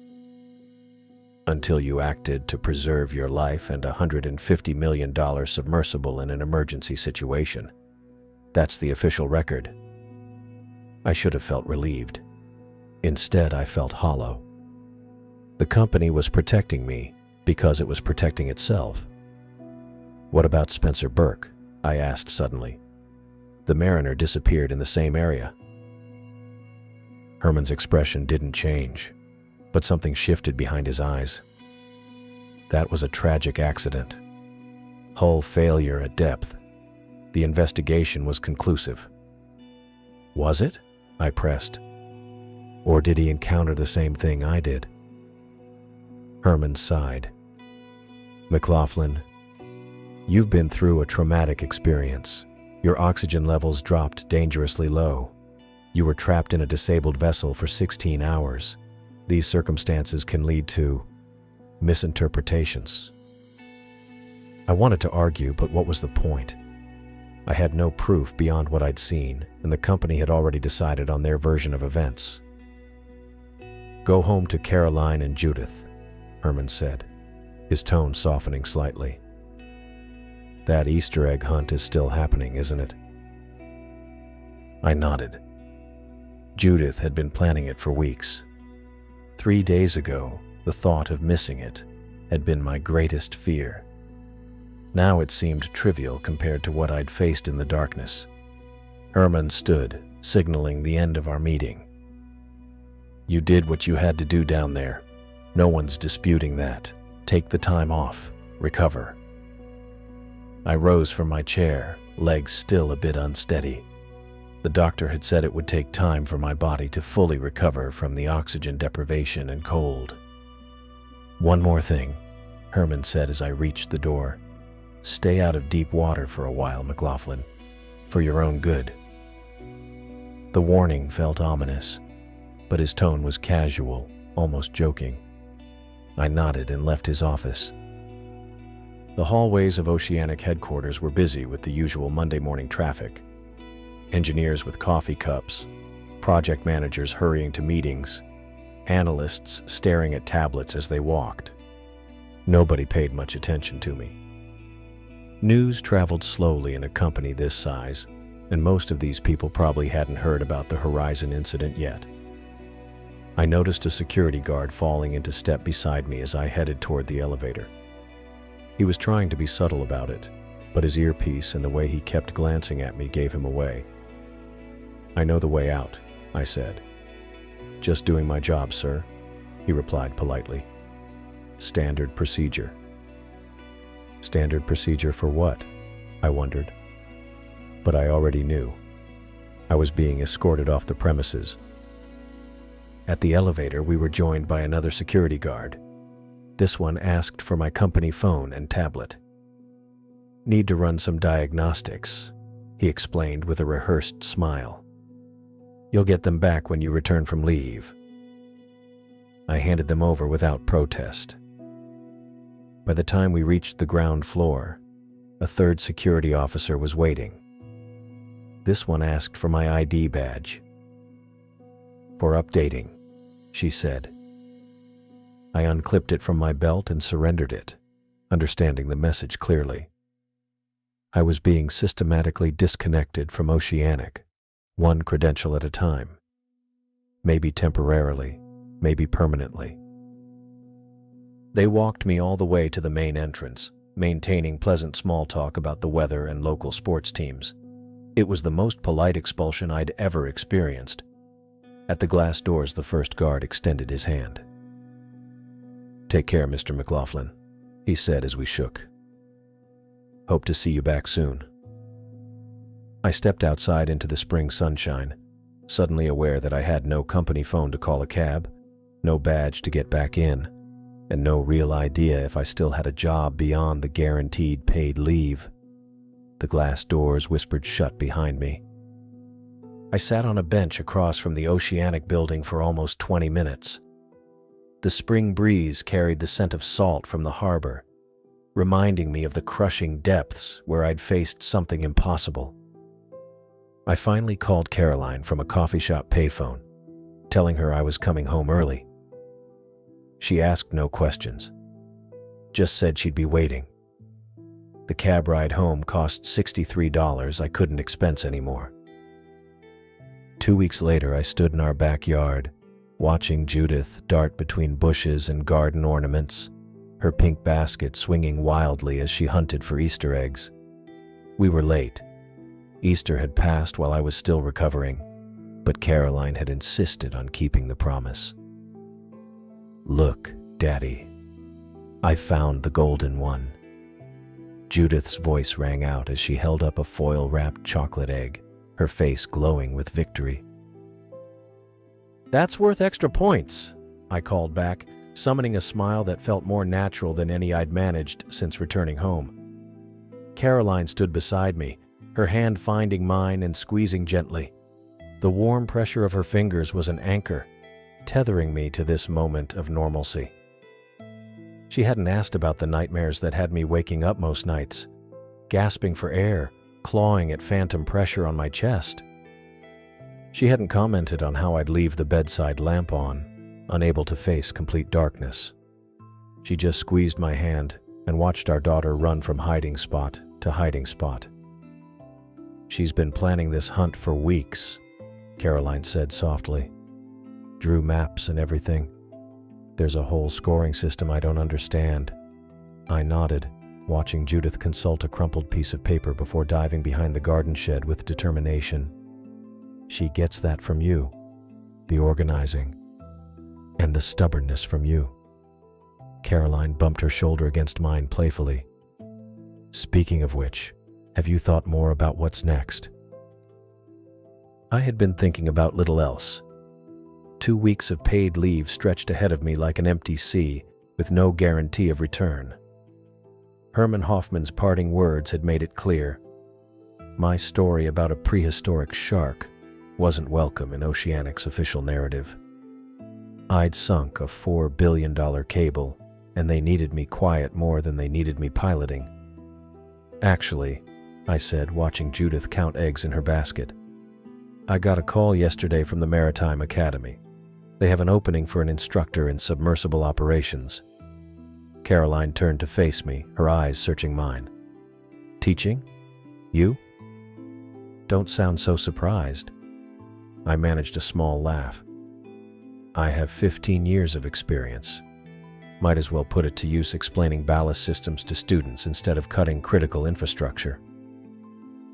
"Until you acted to preserve your life and a $150 million submersible in an emergency situation. That's the official record." I should have felt relieved. Instead, I felt hollow. The company was protecting me because it was protecting itself. "What about Spencer Burke?" I asked suddenly. "The Mariner disappeared in the same area." Herman's expression didn't change, but something shifted behind his eyes. "That was a tragic accident. Hull failure at depth. The investigation was conclusive." "Was it?" I pressed. "Or did he encounter the same thing I did?" Herman sighed. "McLaughlin, you've been through a traumatic experience. Your oxygen levels dropped dangerously low. You were trapped in a disabled vessel for 16 hours. These circumstances can lead to misinterpretations. I wanted to argue, but what was the point? I had no proof beyond what I'd seen, and the company had already decided on their version of events. "Go home to Caroline and Judith," Herman said, his tone softening slightly. "That Easter egg hunt is still happening, isn't it?" I nodded. Judith had been planning it for weeks. 3 days ago, the thought of missing it had been my greatest fear. Now it seemed trivial compared to what I'd faced in the darkness. Herman stood, signaling the end of our meeting. "You did what you had to do down there. No one's disputing that. Take the time off. Recover." I rose from my chair, legs still a bit unsteady. The doctor had said it would take time for my body to fully recover from the oxygen deprivation and cold. "One more thing," Herman said as I reached the door. "Stay out of deep water for a while, McLaughlin. For your own good." The warning felt ominous, but his tone was casual, almost joking. I nodded and left his office. The hallways of Oceanic headquarters were busy with the usual Monday morning traffic. Engineers with coffee cups, project managers hurrying to meetings, analysts staring at tablets as they walked. Nobody paid much attention to me. News traveled slowly in a company this size, and most of these people probably hadn't heard about the Horizon incident yet. I noticed a security guard falling into step beside me as I headed toward the elevator. He was trying to be subtle about it, but his earpiece and the way he kept glancing at me gave him away. "I know the way out," I said. "Just doing my job, sir," he replied politely. "Standard procedure." Standard procedure for what? I wondered. But I already knew. I was being escorted off the premises. At the elevator, we were joined by another security guard. This one asked for my company phone and tablet. "Need to run some diagnostics," he explained with a rehearsed smile. "You'll get them back when you return from leave." I handed them over without protest. By the time we reached the ground floor, a third security officer was waiting. This one asked for my ID badge. "For updating," she said. I unclipped it from my belt and surrendered it, understanding the message clearly. I was being systematically disconnected from Oceanic, one credential at a time. Maybe temporarily, maybe permanently. They walked me all the way to the main entrance, maintaining pleasant small talk about the weather and local sports teams. It was the most polite expulsion I'd ever experienced. At the glass doors, the first guard extended his hand. "Take care, Mr. McLaughlin," he said as we shook. "Hope to see you back soon." I stepped outside into the spring sunshine, suddenly aware that I had no company phone to call a cab, no badge to get back in, and no real idea if I still had a job beyond the guaranteed paid leave. The glass doors whispered shut behind me. I sat on a bench across from the Oceanic building for almost 20 minutes. The spring breeze carried the scent of salt from the harbor, reminding me of the crushing depths where I'd faced something impossible. I finally called Caroline from a coffee shop payphone, telling her I was coming home early. She asked no questions, just said she'd be waiting. The cab ride home cost $63 I couldn't expense anymore. 2 weeks later, I stood in our backyard, watching Judith dart between bushes and garden ornaments, her pink basket swinging wildly as she hunted for Easter eggs. We were late. Easter had passed while I was still recovering, but Caroline had insisted on keeping the promise. "Look, Daddy, I found the golden one." Judith's voice rang out as she held up a foil-wrapped chocolate egg, her face glowing with victory. "That's worth extra points," I called back, summoning a smile that felt more natural than any I'd managed since returning home. Caroline stood beside me, her hand finding mine and squeezing gently. The warm pressure of her fingers was an anchor, tethering me to this moment of normalcy. She hadn't asked about the nightmares that had me waking up most nights, gasping for air, clawing at phantom pressure on my chest. She hadn't commented on how I'd leave the bedside lamp on, unable to face complete darkness. She just squeezed my hand and watched our daughter run from hiding spot to hiding spot. "She's been planning this hunt for weeks," Caroline said softly. "Drew maps and everything. There's a whole scoring system I don't understand." I nodded, watching Judith consult a crumpled piece of paper before diving behind the garden shed with determination. "She gets that from you, the organizing, and the stubbornness from you." Caroline bumped her shoulder against mine playfully. "Speaking of which, have you thought more about what's next?" I had been thinking about little else. 2 weeks of paid leave stretched ahead of me like an empty sea, with no guarantee of return. Herman Hoffman's parting words had made it clear. My story about a prehistoric shark wasn't welcome in Oceanic's official narrative. I'd sunk a $4 billion cable, and they needed me quiet more than they needed me piloting. "Actually," I said, watching Judith count eggs in her basket, "I got a call yesterday from the Maritime Academy. They have an opening for an instructor in submersible operations." Caroline turned to face me, her eyes searching mine. "Teaching? You?" "Don't sound so surprised." I managed a small laugh. "I have 15 years of experience. Might as well put it to use explaining ballast systems to students instead of cutting critical infrastructure."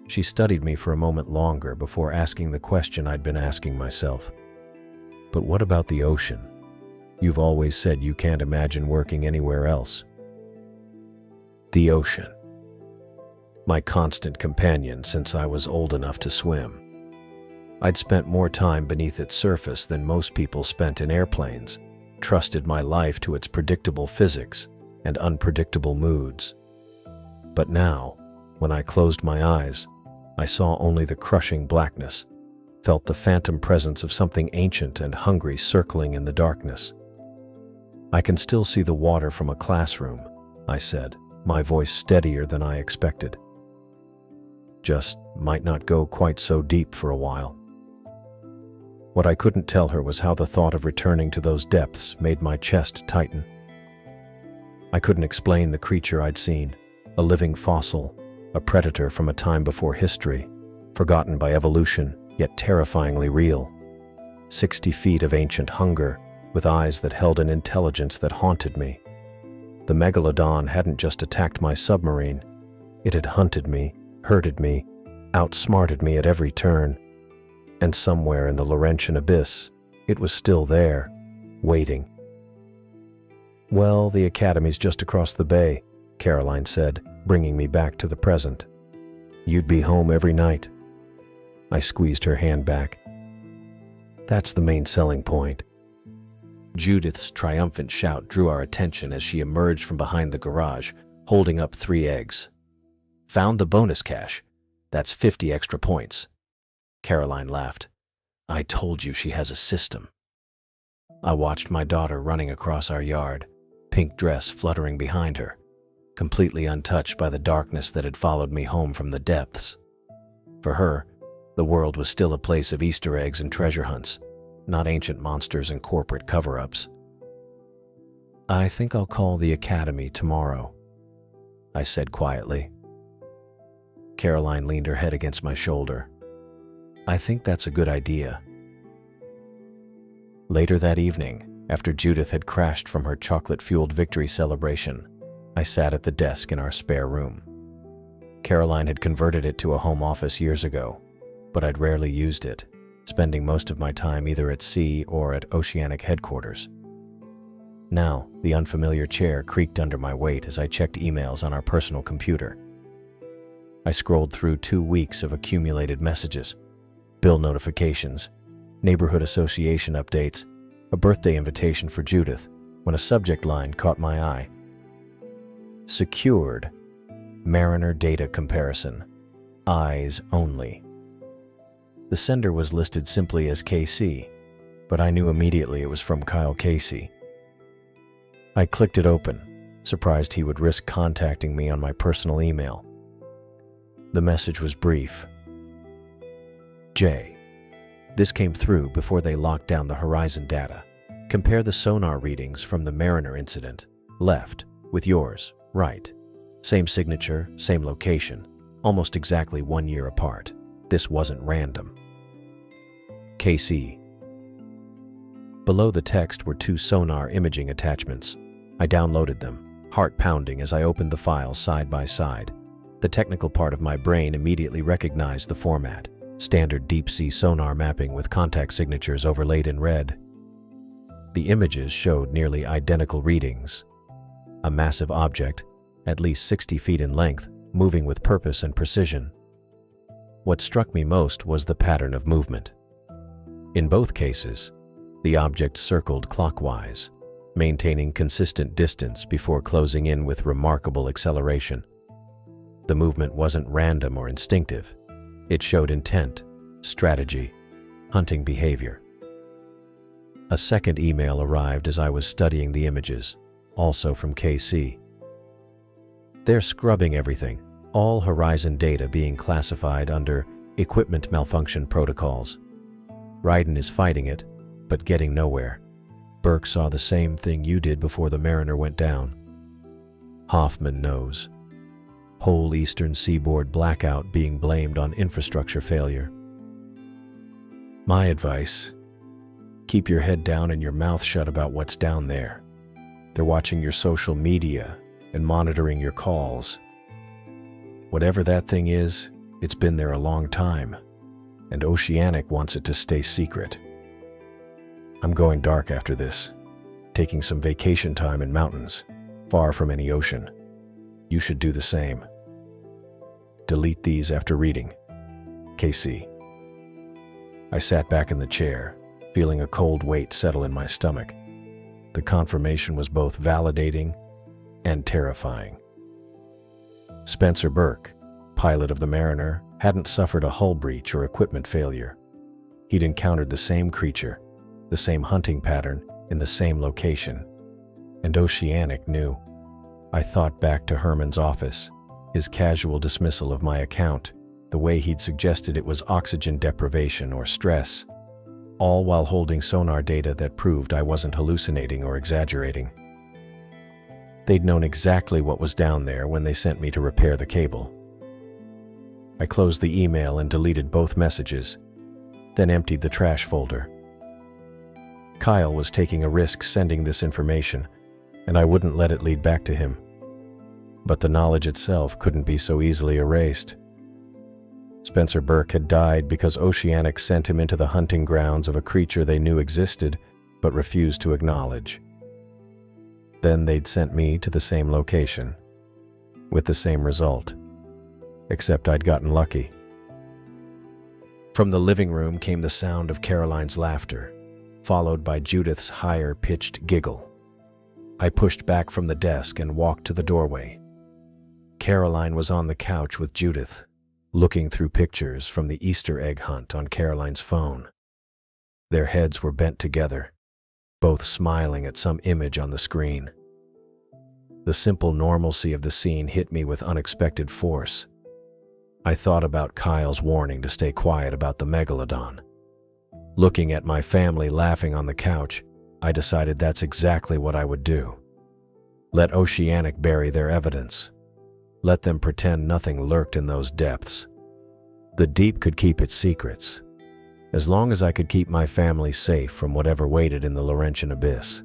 She studied me for a moment longer before asking the question I'd been asking myself. "But what about the ocean? You've always said you can't imagine working anywhere else." The ocean. My constant companion since I was old enough to swim. I'd spent more time beneath its surface than most people spent in airplanes, trusted my life to its predictable physics and unpredictable moods. But now, when I closed my eyes, I saw only the crushing blackness, felt the phantom presence of something ancient and hungry circling in the darkness. "I can still see the water from a classroom," I said, my voice steadier than I expected. "Just might not go quite so deep for a while." What I couldn't tell her was how the thought of returning to those depths made my chest tighten. I couldn't explain the creature I'd seen, a living fossil, a predator from a time before history, forgotten by evolution, yet terrifyingly real. 60 feet of ancient hunger, with eyes that held an intelligence that haunted me. The megalodon hadn't just attacked my submarine. It had hunted me, herded me, outsmarted me at every turn. And somewhere in the Laurentian abyss, it was still there, waiting. "Well, the academy's just across the bay," Caroline said, bringing me back to the present. "You'd be home every night." I squeezed her hand back. "That's the main selling point." Judith's triumphant shout drew our attention as she emerged from behind the garage, holding up 3 eggs. "Found the bonus cache. That's 50 extra points." Caroline laughed. "I told you she has a system." I watched my daughter running across our yard, pink dress fluttering behind her, completely untouched by the darkness that had followed me home from the depths. For her, the world was still a place of Easter eggs and treasure hunts, not ancient monsters and corporate cover-ups. "I think I'll call the academy tomorrow," I said quietly. Caroline leaned her head against my shoulder. "I think that's a good idea." Later that evening, after Judith had crashed from her chocolate-fueled victory celebration, I sat at the desk in our spare room. Caroline had converted it to a home office years ago, but I'd rarely used it, spending most of my time either at sea or at Oceanic headquarters. Now, the unfamiliar chair creaked under my weight as I checked emails on our personal computer. I scrolled through 2 weeks of accumulated messages, bill notifications, neighborhood association updates, a birthday invitation for Judith, when a subject line caught my eye. Secured. Mariner data comparison. Eyes only. The sender was listed simply as KC, but I knew immediately it was from Kyle Casey. I clicked it open, surprised he would risk contacting me on my personal email. The message was brief. J. This came through before they locked down the Horizon data. Compare the sonar readings from the Mariner incident, left, with yours, right. Same signature, same location, almost exactly 1 year apart. This wasn't random. KC. Below the text were 2 sonar imaging attachments. I downloaded them, heart pounding as I opened the files side by side. The technical part of my brain immediately recognized the format. Standard deep-sea sonar mapping with contact signatures overlaid in red. The images showed nearly identical readings. A massive object, at least 60 feet in length, moving with purpose and precision. What struck me most was the pattern of movement. In both cases, the object circled clockwise, maintaining consistent distance before closing in with remarkable acceleration. The movement wasn't random or instinctive. It showed intent, strategy, hunting behavior. A second email arrived as I was studying the images, also from KC. They're scrubbing everything, all Horizon data being classified under equipment malfunction protocols. Ryden is fighting it, but getting nowhere. Burke saw the same thing you did before the Mariner went down. Hoffman knows. Whole eastern seaboard blackout being blamed on infrastructure failure. My advice: keep your head down and your mouth shut about what's down there. They're watching your social media and monitoring your calls. Whatever that thing is, it's been there a long time, and Oceanic wants it to stay secret. I'm going dark after this, taking some vacation time in mountains, far from any ocean. You should do the same. Delete these after reading. KC. I sat back in the chair, feeling a cold weight settle in my stomach. The confirmation was both validating and terrifying. Spencer Burke, pilot of the Mariner, hadn't suffered a hull breach or equipment failure. He'd encountered the same creature, the same hunting pattern, in the same location. And Oceanic knew. I thought back to Herman's office, his casual dismissal of my account, the way he'd suggested it was oxygen deprivation or stress, all while holding sonar data that proved I wasn't hallucinating or exaggerating. They'd known exactly what was down there when they sent me to repair the cable. I closed the email and deleted both messages, then emptied the trash folder. Kyle was taking a risk sending this information, and I wouldn't let it lead back to him. But the knowledge itself couldn't be so easily erased. Spencer Burke had died because Oceanic sent him into the hunting grounds of a creature they knew existed but refused to acknowledge. Then they'd sent me to the same location, with the same result, except I'd gotten lucky. From the living room came the sound of Caroline's laughter, followed by Judith's higher-pitched giggle. I pushed back from the desk and walked to the doorway. Caroline was on the couch with Judith, looking through pictures from the Easter egg hunt on Caroline's phone. Their heads were bent together, both smiling at some image on the screen. The simple normalcy of the scene hit me with unexpected force. I thought about Kyle's warning to stay quiet about the megalodon. Looking at my family laughing on the couch, I decided that's exactly what I would do. Let Oceanic bury their evidence. Let them pretend nothing lurked in those depths. The deep could keep its secrets, as long as I could keep my family safe from whatever waited in the Laurentian abyss.